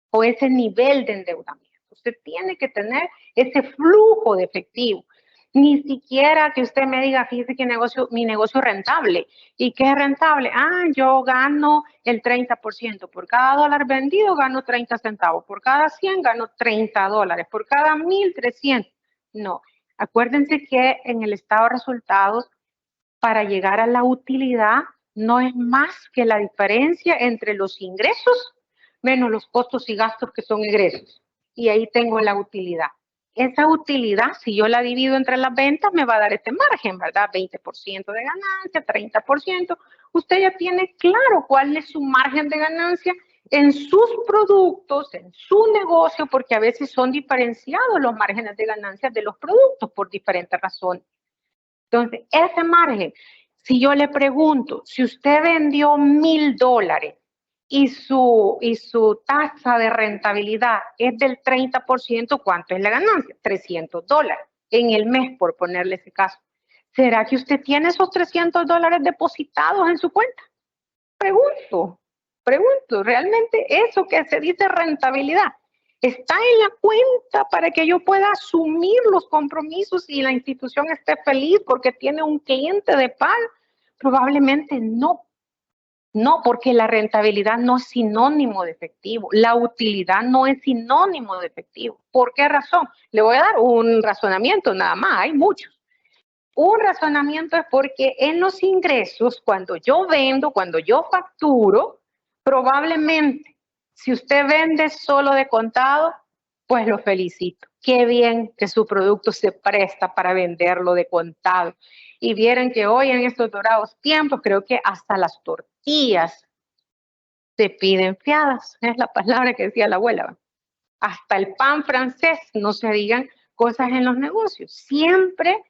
o ese nivel de endeudamiento. Usted tiene que tener ese flujo de efectivo. Ni siquiera que usted me diga, fíjese que mi negocio es rentable. ¿Y qué es rentable? Yo gano el 30%. Por cada dólar vendido gano 30 centavos. Por cada 100 gano 30 dólares. Por cada 1,000, 300. No. Acuérdense que en el estado de resultados, para llegar a la utilidad, no es más que la diferencia entre los ingresos menos los costos y gastos que son egresos. Y ahí tengo la utilidad. Esa utilidad, si yo la divido entre las ventas, me va a dar este margen, ¿verdad? 20% de ganancia, 30%. Usted ya tiene claro cuál es su margen de ganancia en sus productos, en su negocio, porque a veces son diferenciados los márgenes de ganancia de los productos por diferentes razones. Entonces, ese margen, si yo le pregunto, si usted vendió $1,000 y su tasa de rentabilidad es del 30%, ¿cuánto es la ganancia? $300 en el mes, por ponerle ese caso. ¿Será que usted tiene esos $300 depositados en su cuenta? Pregunto, ¿realmente eso que se dice rentabilidad está en la cuenta para que yo pueda asumir los compromisos y la institución esté feliz porque tiene un cliente de pago? Probablemente no. No, porque la rentabilidad no es sinónimo de efectivo. La utilidad no es sinónimo de efectivo. ¿Por qué razón? Le voy a dar un razonamiento nada más, hay muchos. Un razonamiento es porque en los ingresos, cuando yo vendo, cuando yo facturo, probablemente, si usted vende solo de contado, pues lo felicito. Qué bien que su producto se presta para venderlo de contado. Y vieran que hoy en estos dorados tiempos, creo que hasta las tortillas se piden fiadas. Es la palabra que decía la abuela. Hasta el pan francés, no se digan cosas en los negocios. Siempre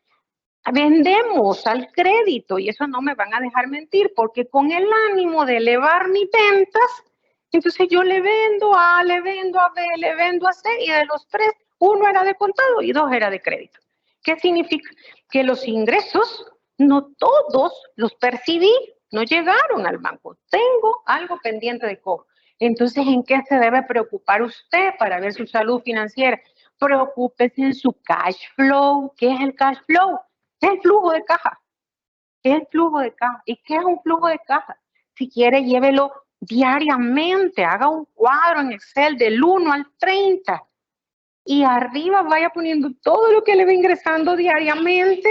vendemos al crédito y eso no me van a dejar mentir porque con el ánimo de elevar mis ventas, entonces yo le vendo a A, le vendo a B, le vendo a C y de los tres, uno era de contado y dos era de crédito. ¿Qué significa? Que los ingresos no todos los percibí, no llegaron al banco. Tengo algo pendiente de cobro. Entonces, ¿en qué se debe preocupar usted para ver su salud financiera? Preocúpese en su cash flow. ¿Qué es el cash flow? Es el flujo de caja. Es el flujo de caja. ¿Y qué es un flujo de caja? Si quiere, llévelo diariamente. Haga un cuadro en Excel del 1 al 30. Y arriba vaya poniendo todo lo que le va ingresando diariamente.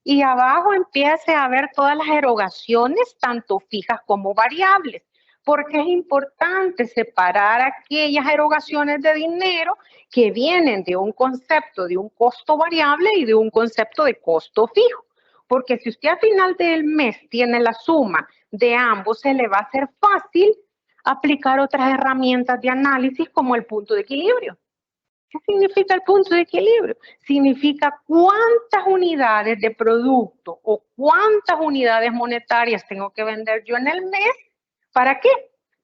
Y abajo empiece a ver todas las erogaciones, tanto fijas como variables. Porque es importante separar aquellas erogaciones de dinero que vienen de un concepto de un costo variable y de un concepto de costo fijo. Porque si usted al final del mes tiene la suma de ambos, se le va a hacer fácil aplicar otras herramientas de análisis como el punto de equilibrio. ¿Qué significa el punto de equilibrio? Significa cuántas unidades de producto o cuántas unidades monetarias tengo que vender yo en el mes. ¿Para qué?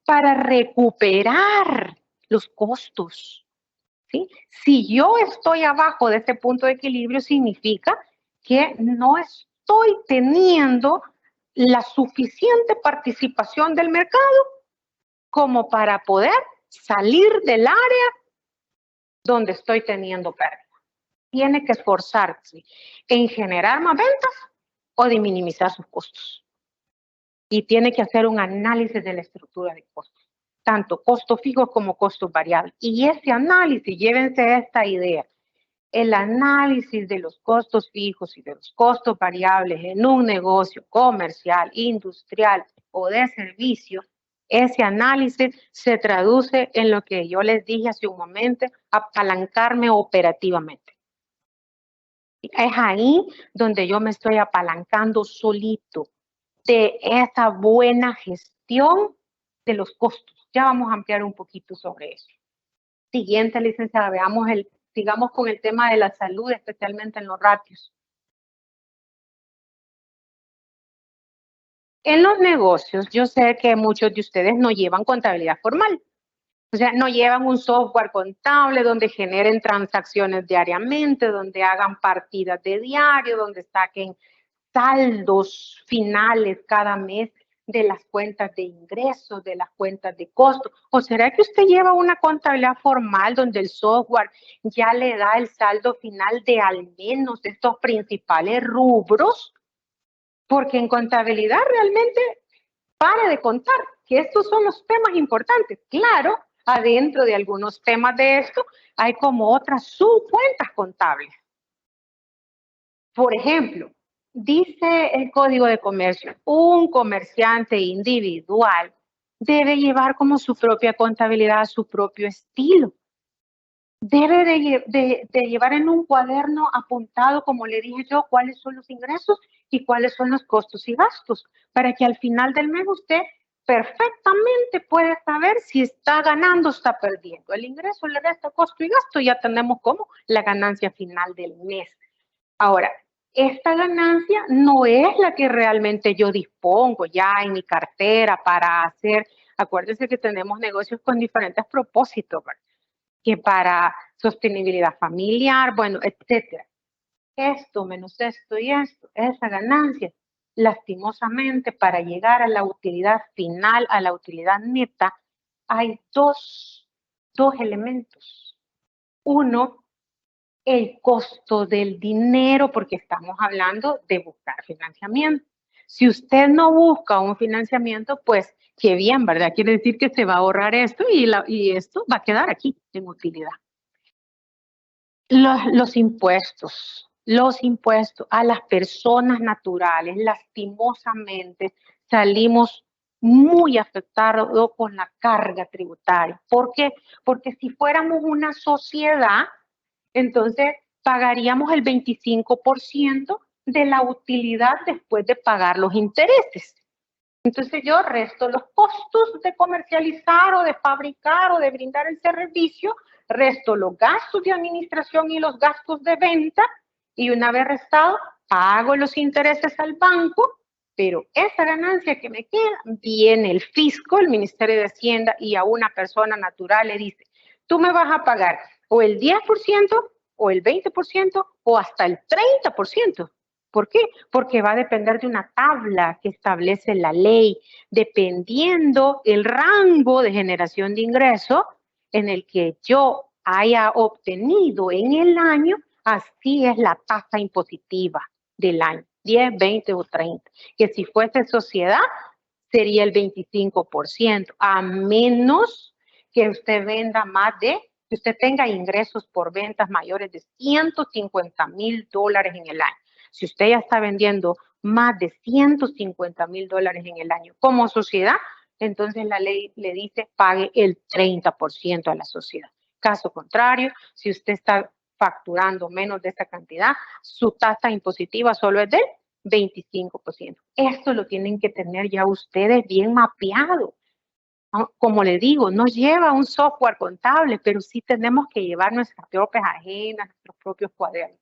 Para recuperar los costos. ¿Sí? Si yo estoy abajo de ese punto de equilibrio, significa que no estoy teniendo la suficiente participación del mercado como para poder salir del área donde estoy teniendo pérdida. Tiene que esforzarse en generar más ventas o de minimizar sus costos. Y tiene que hacer un análisis de la estructura de costos, tanto costos fijos como costos variables. Y ese análisis, llévense esta idea, el análisis de los costos fijos y de los costos variables en un negocio comercial, industrial o de servicio, ese análisis se traduce en lo que yo les dije hace un momento, apalancarme operativamente. Es ahí donde yo me estoy apalancando solito de esa buena gestión de los costos. Ya vamos a ampliar un poquito sobre eso. Siguiente, licenciada, sigamos con el tema de la salud, especialmente en los ratios. En los negocios, yo sé que muchos de ustedes no llevan contabilidad formal. O sea, no llevan un software contable donde generen transacciones diariamente, donde hagan partidas de diario, donde saquen saldos finales cada mes de las cuentas de ingresos, de las cuentas de costo. ¿O será que usted lleva una contabilidad formal donde el software ya le da el saldo final de al menos estos principales rubros? Porque en contabilidad realmente pare de contar que estos son los temas importantes. Claro, adentro de algunos temas de esto hay como otras subcuentas contables. Por ejemplo, dice el Código de Comercio, un comerciante individual debe llevar como su propia contabilidad, su propio estilo. Debe de llevar en un cuaderno apuntado, como le dije yo, cuáles son los ingresos y cuáles son los costos y gastos, para que al final del mes usted perfectamente puede saber si está ganando o está perdiendo. El ingreso le resta costo y gasto, ya tenemos como la ganancia final del mes. Ahora, esta ganancia no es la que realmente yo dispongo ya en mi cartera para hacer. Acuérdense que tenemos negocios con diferentes propósitos, ¿verdad? Que para sostenibilidad familiar, bueno, etcétera. Esto menos esto y esto, esa ganancia, lastimosamente, para llegar a la utilidad final, a la utilidad neta, hay dos elementos. Uno, el costo del dinero, porque estamos hablando de buscar financiamiento. Si usted no busca un financiamiento, pues qué bien, ¿verdad? Quiere decir que se va a ahorrar esto y esto va a quedar aquí en utilidad. Los impuestos a las personas naturales, lastimosamente, salimos muy afectados con la carga tributaria. ¿Por qué? Porque si fuéramos una sociedad, entonces pagaríamos el 25% de la utilidad después de pagar los intereses. Entonces yo resto los costos de comercializar o de fabricar o de brindar el servicio, resto los gastos de administración y los gastos de venta y una vez restado pago los intereses al banco, pero esa ganancia que me queda viene el fisco, el Ministerio de Hacienda y a una persona natural le dice, tú me vas a pagar o el 10% o el 20% o hasta el 30%. ¿Por qué? Porque va a depender de una tabla que establece la ley, dependiendo el rango de generación de ingreso en el que yo haya obtenido en el año, así es la tasa impositiva del año, 10, 20 o 30. Que si fuese sociedad, sería el 25%, a menos que usted venda más de, que usted tenga ingresos por ventas mayores de $150,000 en el año. Si usted ya está vendiendo más de $150,000 en el año como sociedad, entonces la ley le dice pague el 30% a la sociedad. Caso contrario, si usted está facturando menos de esa cantidad, su tasa impositiva solo es del 25%. Esto lo tienen que tener ya ustedes bien mapeado. Como les digo, no lleva un software contable, pero sí tenemos que llevar nuestras propias agendas, nuestros propios cuadernos.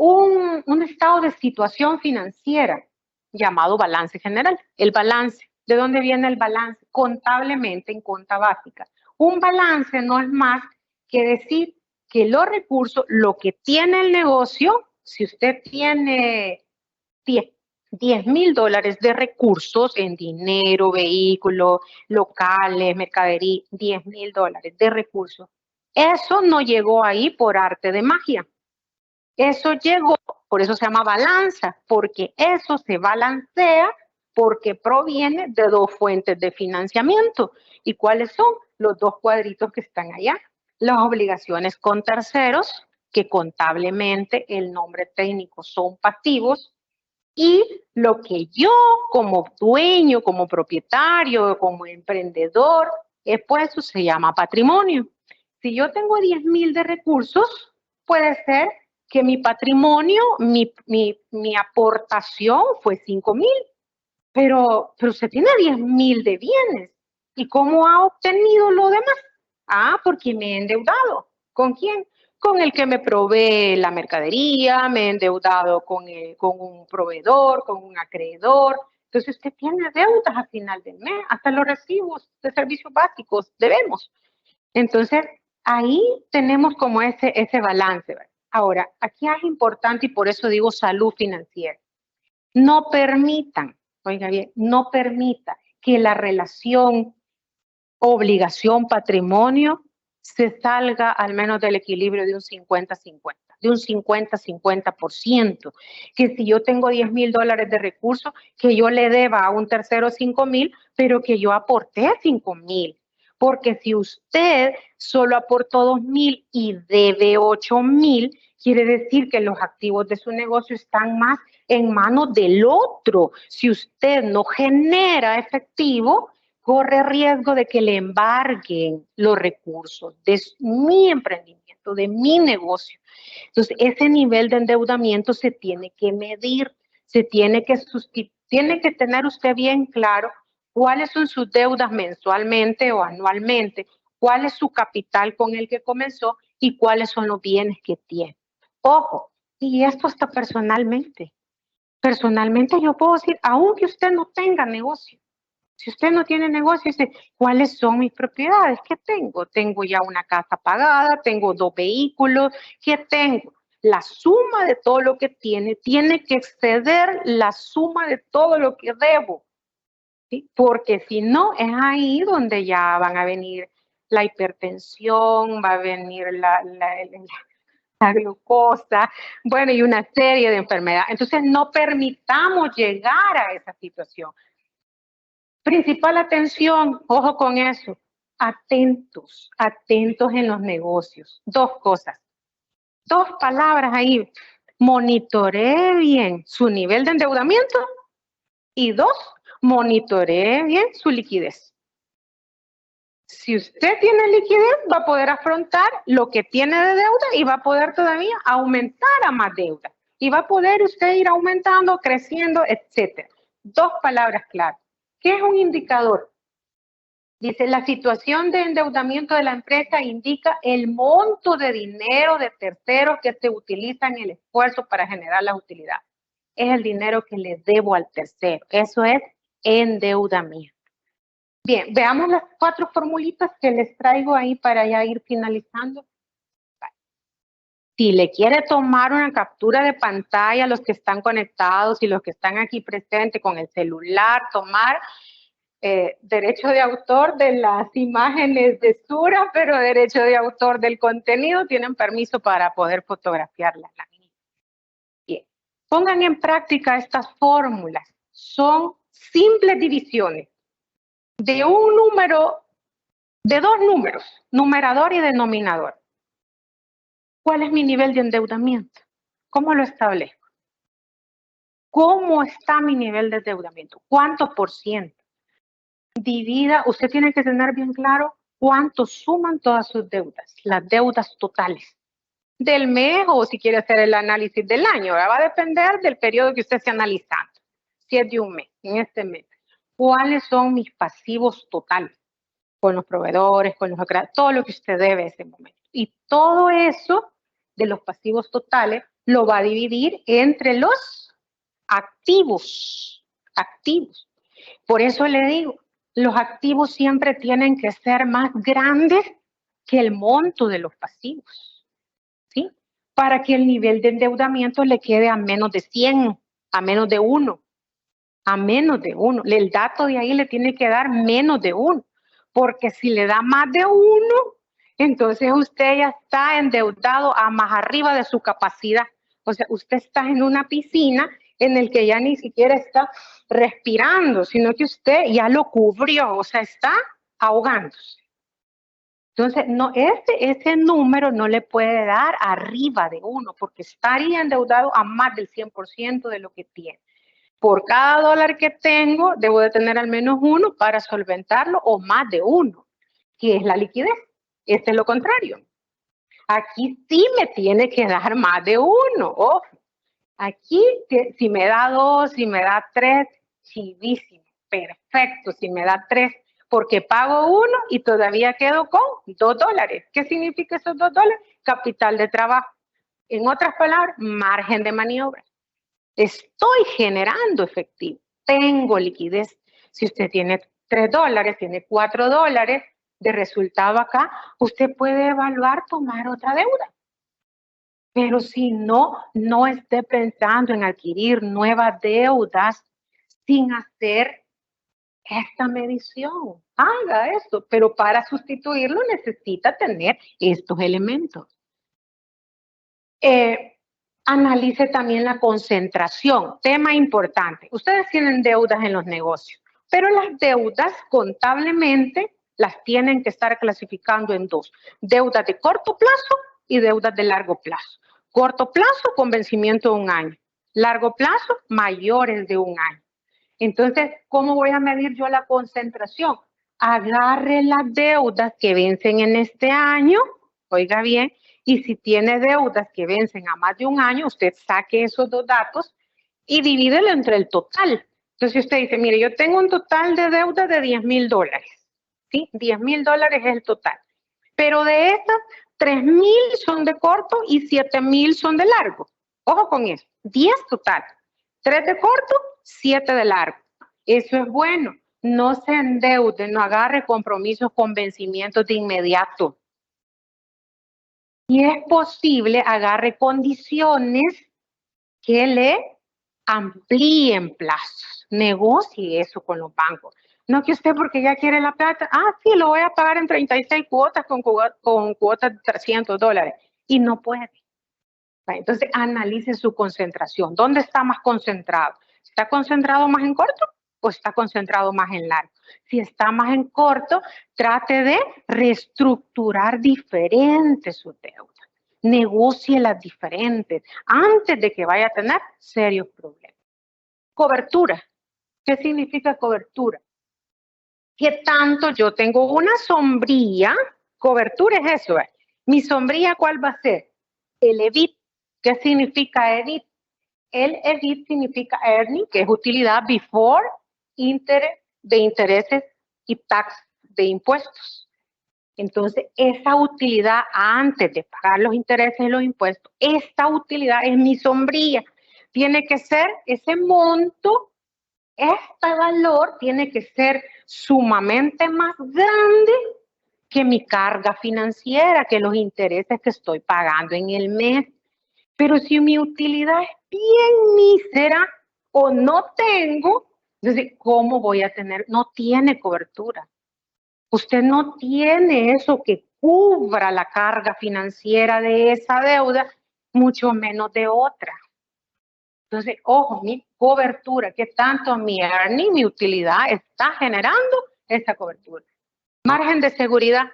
Un estado de situación financiera llamado balance general. El balance, ¿de dónde viene el balance? Contablemente en cuenta básica. Un balance no es más que decir que los recursos, lo que tiene el negocio, si usted tiene $10,000 de recursos en dinero, vehículos, locales, mercadería, $10,000 de recursos. Eso no llegó ahí por arte de magia. Eso llegó, por eso se llama balanza, porque eso se balancea porque proviene de dos fuentes de financiamiento. ¿Y cuáles son? Los dos cuadritos que están allá. Las obligaciones con terceros, que contablemente el nombre técnico son pasivos, y lo que yo como dueño, como propietario, como emprendedor he puesto se llama patrimonio. Si yo tengo 10,000 de recursos, puede ser que mi patrimonio, mi aportación fue 5,000, pero usted tiene 10,000 de bienes. ¿Y cómo ha obtenido lo demás? Ah, porque me he endeudado. ¿Con quién? Con el que me provee la mercadería, me he endeudado con un proveedor, con un acreedor, Entonces usted tiene deudas a final del mes, hasta los recibos de servicios básicos debemos. Entonces ahí tenemos como ese balance, ¿verdad? Ahora, aquí es importante y por eso digo salud financiera. No permitan, oiga bien, no permita que la relación obligación-patrimonio se salga al menos del equilibrio de un 50-50, de un 50-50%. Que si yo tengo $10,000 de recursos, que yo le deba a un tercero 5,000, pero que yo aporté 5,000. Porque si usted solo aportó 2,000 y debe 8,000, quiere decir que los activos de su negocio están más en manos del otro. Si usted no genera efectivo, corre riesgo de que le embarguen los recursos de mi emprendimiento, de mi negocio. Entonces, ese nivel de endeudamiento se tiene que medir, tiene que tener usted bien claro cuáles son sus deudas mensualmente o anualmente, cuál es su capital con el que comenzó y cuáles son los bienes que tiene. Ojo, y esto está personalmente. Personalmente yo puedo decir, aunque usted no tenga negocio, si usted no tiene negocio, dice, ¿cuáles son mis propiedades? ¿Qué tengo? Tengo ya una casa pagada, tengo 2 vehículos, ¿qué tengo? La suma de todo lo que tiene que exceder la suma de todo lo que debo, ¿sí? Porque si no, es ahí donde ya van a venir la hipertensión, va a venir la glucosa, bueno, y una serie de enfermedades. Entonces, no permitamos llegar a esa situación. Principal atención, ojo con eso, atentos en los negocios. 2 cosas, 2 palabras ahí. Monitoree bien su nivel de endeudamiento y 2, monitoree bien su liquidez. Si usted tiene liquidez, va a poder afrontar lo que tiene de deuda y va a poder todavía aumentar a más deuda. Y va a poder usted ir aumentando, creciendo, etc. 2 palabras claras. ¿Qué es un indicador? Dice, la situación de endeudamiento de la empresa indica el monto de dinero de terceros que se utiliza en el esfuerzo para generar la utilidad. Es el dinero que le debo al tercero. Eso es endeudamiento. Bien, veamos las 4 formulitas que les traigo ahí para ya ir finalizando. Si le quiere tomar una captura de pantalla, los que están conectados y los que están aquí presentes con el celular, tomar derecho de autor de las imágenes de Sura, pero derecho de autor del contenido, tienen permiso para poder fotografiarlas. Bien, pongan en práctica estas fórmulas. Son simples divisiones de un número, de 2 números, numerador y denominador. ¿Cuál es mi nivel de endeudamiento? ¿Cómo lo establezco? ¿Cómo está mi nivel de endeudamiento? ¿Cuánto por ciento? Divida, usted tiene que tener bien claro cuánto suman todas sus deudas, las deudas totales del mes o si quiere hacer el análisis del año, va a depender del periodo que usted esté analizando. Si es de un mes, en este mes, ¿cuáles son mis pasivos totales? Con los proveedores, con los todo lo que usted debe en ese momento. Y todo eso de los pasivos totales lo va a dividir entre los activos. Por eso le digo, los activos siempre tienen que ser más grandes que el monto de los pasivos, ¿sí? Para que el nivel de endeudamiento le quede a menos de 100, a menos de 1, a menos de 1. El dato de ahí le tiene que dar menos de 1, porque si le da más de 1, entonces usted ya está endeudado a más arriba de su capacidad. O sea, usted está en una piscina en el que ya ni siquiera está respirando, sino que usted ya lo cubrió, o sea, está ahogándose. Entonces, no, ese número no le puede dar arriba de 1, porque estaría endeudado a más del 100% de lo que tiene. Por cada dólar que tengo, debo de tener al menos 1 para solventarlo o más de 1, que es la liquidez. Este es lo contrario. Aquí sí me tiene que dar más de 1, ojo. Aquí, si me da 2, si me da 3, chivísimo, perfecto, si me da 3, porque pago 1 y todavía quedo con $2. ¿Qué significa esos $2? Capital de trabajo. En otras palabras, margen de maniobra. Estoy generando efectivo, tengo liquidez. Si usted tiene $3, tiene $4 de resultado acá, usted puede evaluar tomar otra deuda. Pero si no esté pensando en adquirir nuevas deudas sin hacer esta medición. Haga esto, pero para sustituirlo necesita tener estos elementos. Analice también la concentración, tema importante. Ustedes tienen deudas en los negocios, pero las deudas contablemente las tienen que estar clasificando en dos: deudas de corto plazo y deudas de largo plazo. Corto plazo con vencimiento de 1 año, largo plazo mayores de 1 año. Entonces, ¿cómo voy a medir yo la concentración? Agarre las deudas que vencen en este año, oiga bien, y si tiene deudas que vencen a más de 1 año, usted saque esos dos datos y divídelo entre el total. Entonces usted dice, mire, yo tengo un total de deuda de $10,000, ¿sí? $10,000 es el total. Pero de estas, 3,000 son de corto y 7,000 son de largo. Ojo con eso, 10 total. 3 de corto, 7 de largo. Eso es bueno. No se endeude, no agarre compromisos con vencimientos de inmediato. Si es posible, agarre condiciones que le amplíen plazos. Negocie eso con los bancos. No que usted, porque ya quiere la plata, sí, lo voy a pagar en 36 cuotas con cuotas de $300 y no puede. Entonces, analice su concentración. ¿Dónde está más concentrado? ¿Está concentrado más en corto o está concentrado más en largo? Si está más en corto, trate de reestructurar diferentes sus deudas. Negocie las diferentes antes de que vaya a tener serios problemas. Cobertura. ¿Qué significa cobertura? ¿Qué tanto yo tengo una sombrilla? Cobertura es eso. ¿Mi sombrilla cuál va a ser? El EBIT. ¿Qué significa EBIT? El EBIT significa earning, que es utilidad before interest de intereses y tax de impuestos. Entonces, esa utilidad antes de pagar los intereses y los impuestos, esta utilidad es mi sombrilla. Tiene que ser ese monto, este valor tiene que ser sumamente más grande que mi carga financiera, que los intereses que estoy pagando en el mes. Pero si mi utilidad es bien mísera o no tengo, entonces, ¿cómo voy a tener? No tiene cobertura. Usted no tiene eso que cubra la carga financiera de esa deuda, mucho menos de otra. Entonces, ojo, mi cobertura, que tanto mi earning, mi utilidad está generando esa cobertura. Margen de seguridad.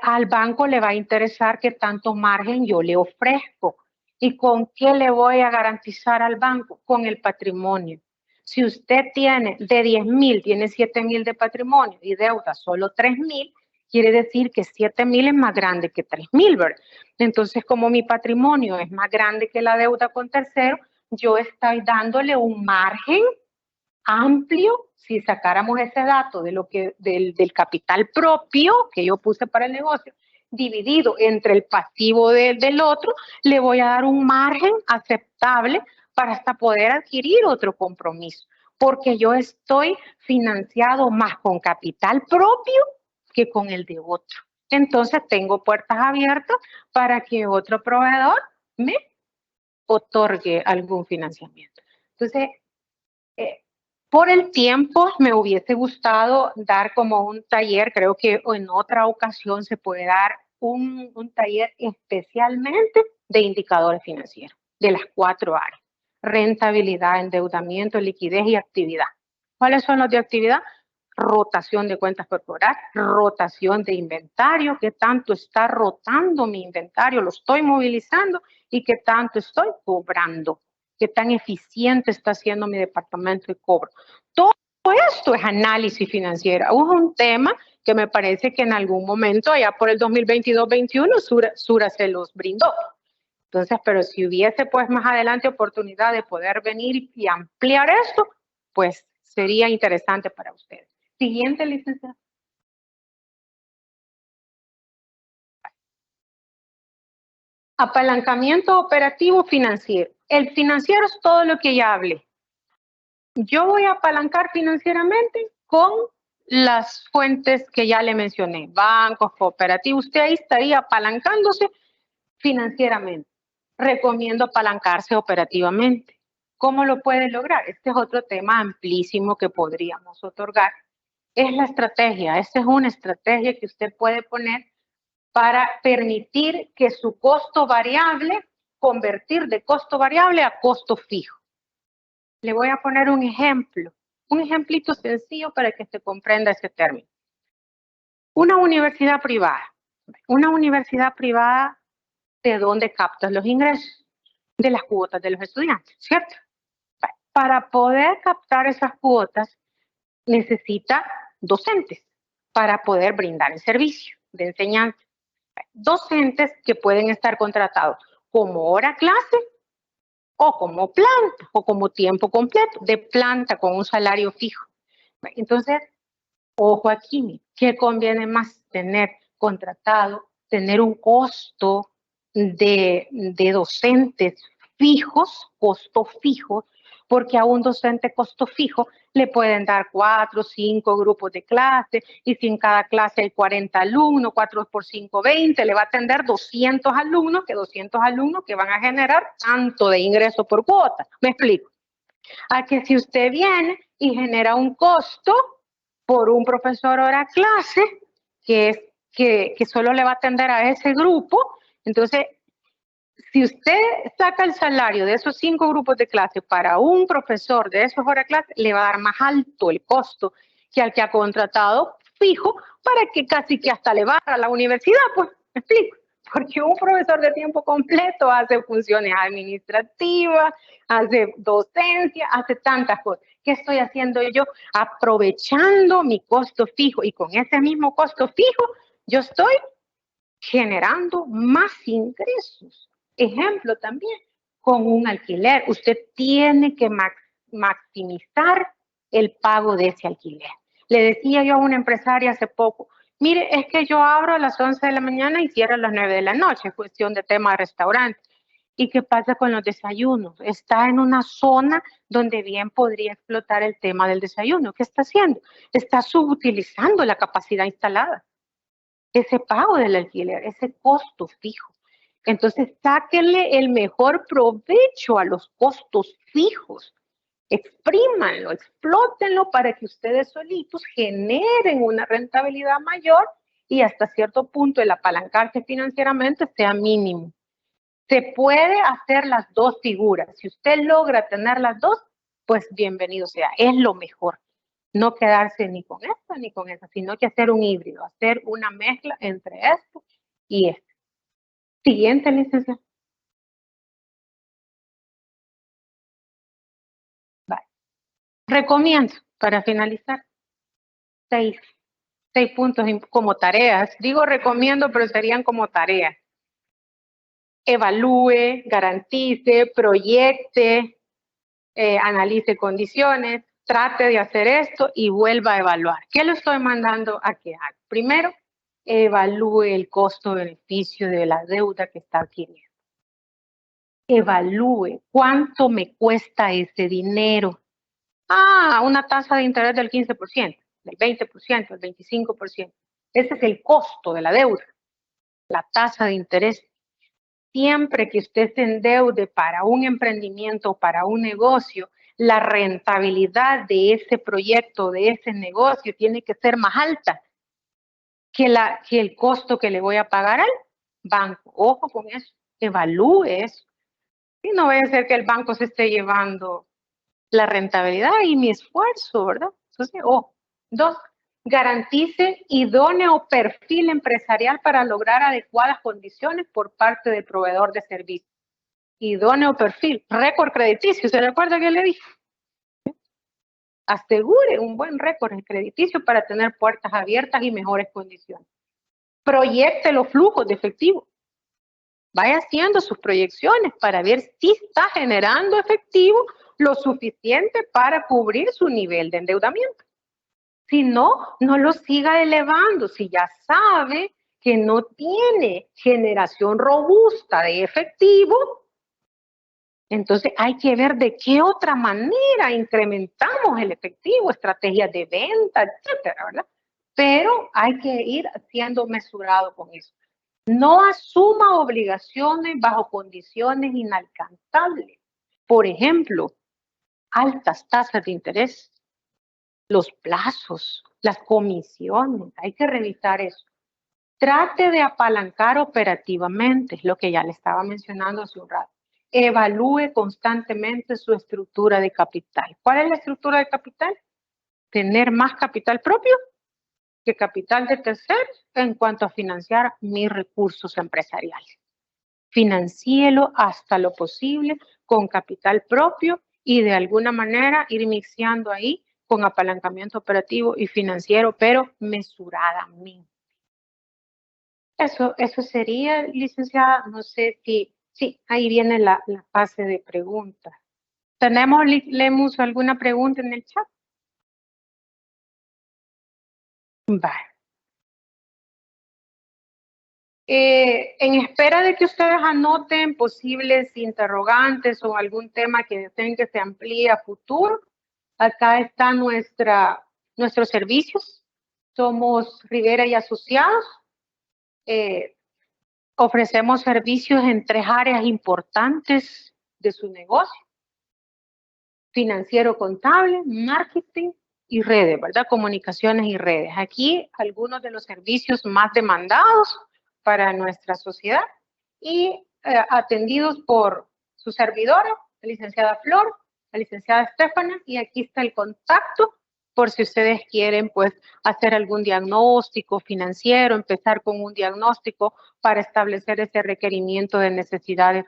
Al banco le va a interesar qué tanto margen yo le ofrezco. ¿Y con qué le voy a garantizar al banco? Con el patrimonio. Si usted tiene de 10,000, tiene 7,000 de patrimonio y deuda solo 3,000, quiere decir que 7,000 es más grande que 3,000, ¿verdad? Entonces, como mi patrimonio es más grande que la deuda con tercero, yo estoy dándole un margen amplio. Si sacáramos ese dato de lo que, del capital propio que yo puse para el negocio, dividido entre el pasivo del otro, le voy a dar un margen aceptable para hasta poder adquirir otro compromiso, porque yo estoy financiado más con capital propio que con el de otro. Entonces tengo puertas abiertas para que otro proveedor me otorgue algún financiamiento. Entonces, por el tiempo me hubiese gustado dar como un taller, creo que en otra ocasión se puede dar un taller especialmente de indicadores financieros, de las 4 áreas: rentabilidad, endeudamiento, liquidez y actividad. ¿Cuáles son los de actividad? Rotación de cuentas corporales, rotación de inventario, qué tanto está rotando mi inventario, lo estoy movilizando, y qué tanto estoy cobrando, qué tan eficiente está siendo mi departamento de cobro. Todo esto es análisis financiero. Es un tema que me parece que en algún momento, allá por el 2022-21, Sura se los brindó. Entonces, pero si hubiese pues más adelante oportunidad de poder venir y ampliar esto, pues sería interesante para ustedes. Siguiente, licenciada. Apalancamiento operativo financiero. El financiero es todo lo que ya hablé. yo voy a apalancar financieramente con las fuentes que ya le mencioné, bancos, cooperativos. Usted ahí estaría apalancándose financieramente. Recomiendo apalancarse operativamente. ¿Cómo lo puede lograr? Este es otro tema amplísimo que podríamos otorgar. Es la estrategia. Esta es una estrategia que usted puede poner para permitir que su costo variable, convertir de costo variable a costo fijo. Le voy a poner un ejemplo, un ejemplito sencillo para que se comprenda ese término. Una universidad privada. Una universidad privada, ¿de dónde captas los ingresos? De las cuotas de los estudiantes, ¿cierto? Para poder captar esas cuotas, necesita docentes para poder brindar el servicio de enseñanza. Docentes que pueden estar contratados como hora clase o como planta o como tiempo completo, de planta con un salario fijo. Entonces, ojo aquí, ¿qué conviene más tener contratado, tener un costo de docentes fijos, costo fijo, porque a un docente costo fijo le pueden dar 4 o 5 grupos de clase, y si en cada clase hay 40 alumnos, 4 por 5, 20, le va a atender 200 alumnos, que van a generar tanto de ingreso por cuota. ¿Me explico? A que si usted viene y genera un costo por un profesor hora clase, que solo le va a atender a ese grupo, entonces, si usted saca el salario de esos 5 grupos de clase para un profesor de esos horas clase, le va a dar más alto el costo que al que ha contratado fijo, para que casi que hasta le barra a la universidad, pues, ¿me explico? Porque un profesor de tiempo completo hace funciones administrativas, hace docencia, hace tantas cosas. ¿Qué estoy haciendo yo? Aprovechando mi costo fijo, y con ese mismo costo fijo yo estoy generando más ingresos. Ejemplo también, con un alquiler. Usted tiene que maximizar el pago de ese alquiler. Le decía yo a una empresaria hace poco, mire, es que yo abro a las 11 de la mañana y cierro a las 9 de la noche, cuestión de tema de restaurante. ¿Y qué pasa con los desayunos? Está en una zona donde bien podría explotar el tema del desayuno. ¿Qué está haciendo? Está subutilizando la capacidad instalada. Ese pago del alquiler, ese costo fijo. Entonces, sáquenle el mejor provecho a los costos fijos. Exprímanlo, explótenlo para que ustedes solitos generen una rentabilidad mayor y hasta cierto punto el apalancarse financieramente sea mínimo. Se puede hacer las dos figuras. Si usted logra tener las dos, pues bienvenido sea, es lo mejor. No quedarse ni con esta ni con esa, sino que hacer un híbrido, hacer una mezcla entre esto y esto. Siguiente, licenciada. Vale. Recomiendo, para finalizar, 6 puntos como tareas. Digo recomiendo, pero serían como tareas. Evalúe, garantice, proyecte, analice condiciones, trate de hacer esto y vuelva a evaluar. ¿Qué le estoy mandando a que haga? Primero, evalúe el costo-beneficio de la deuda que está adquiriendo. Evalúe cuánto me cuesta ese dinero. Una tasa de interés del 15%, del 20%, del 25%. Ese es el costo de la deuda, la tasa de interés. Siempre que usted se endeude para un emprendimiento, para un negocio, la rentabilidad de ese proyecto, de ese negocio, tiene que ser más alta que el costo que le voy a pagar al banco. Ojo con eso, evalúe eso. Y no vaya a ser que el banco se esté llevando la rentabilidad y mi esfuerzo, ¿verdad? Entonces, ojo. 2, garantice idóneo perfil empresarial para lograr adecuadas condiciones por parte del proveedor de servicios. Idóneo perfil, récord crediticio, ¿se recuerda que le dije? Asegure un buen récord crediticio para tener puertas abiertas y mejores condiciones. Proyecte los flujos de efectivo. Vaya haciendo sus proyecciones para ver si está generando efectivo lo suficiente para cubrir su nivel de endeudamiento. Si no, no lo siga elevando. Si ya sabe que no tiene generación robusta de efectivo, Entonces hay que ver de qué otra manera incrementamos el efectivo, estrategias de venta, etcétera, ¿verdad? Pero hay que ir siendo mesurado con eso. No asuma obligaciones bajo condiciones inalcanzables. Por ejemplo, altas tasas de interés, los plazos, las comisiones, hay que revisar eso. Trate de apalancar operativamente, lo que ya le estaba mencionando hace un rato. Evalúe constantemente su estructura de capital. ¿Cuál es la estructura de capital? Tener más capital propio que capital de terceros en cuanto a financiar mis recursos empresariales. Financielo hasta lo posible con capital propio y de alguna manera ir mixeando ahí con apalancamiento operativo y financiero, pero mesuradamente. Eso sería, licenciada. No sé si, sí, ahí viene la fase de preguntas. ¿Tenemos, Lemus, alguna pregunta en el chat? Vale. En espera de que ustedes anoten posibles interrogantes o algún tema que deseen que se amplíe a futuro, acá están nuestros servicios. Somos Rivera y Asociados. Ofrecemos servicios en 3 áreas importantes de su negocio: financiero contable, marketing y redes, ¿verdad? Comunicaciones y redes. Aquí algunos de los servicios más demandados para nuestra sociedad y atendidos por su servidora, la licenciada Flor, la licenciada Estefana, y aquí está el contacto por si ustedes quieren pues hacer algún diagnóstico financiero, empezar con un diagnóstico para establecer ese requerimiento de necesidades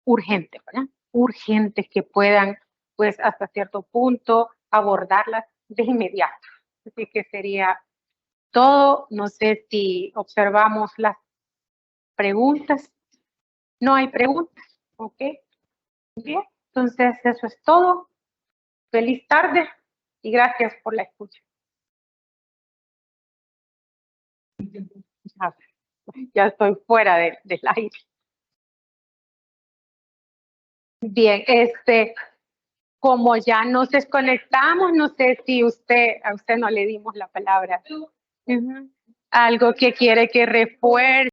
urgentes, ¿verdad? Urgentes que puedan pues hasta cierto punto abordarlas de inmediato. Así que sería todo. No sé si observamos las preguntas. No hay preguntas, ¿ok? Bien, entonces eso es todo. Feliz tarde y gracias por la escucha. Ya estoy fuera del aire. Bien, como ya nos desconectamos, no sé si a usted no le dimos la palabra. Algo que quiere que refuerce.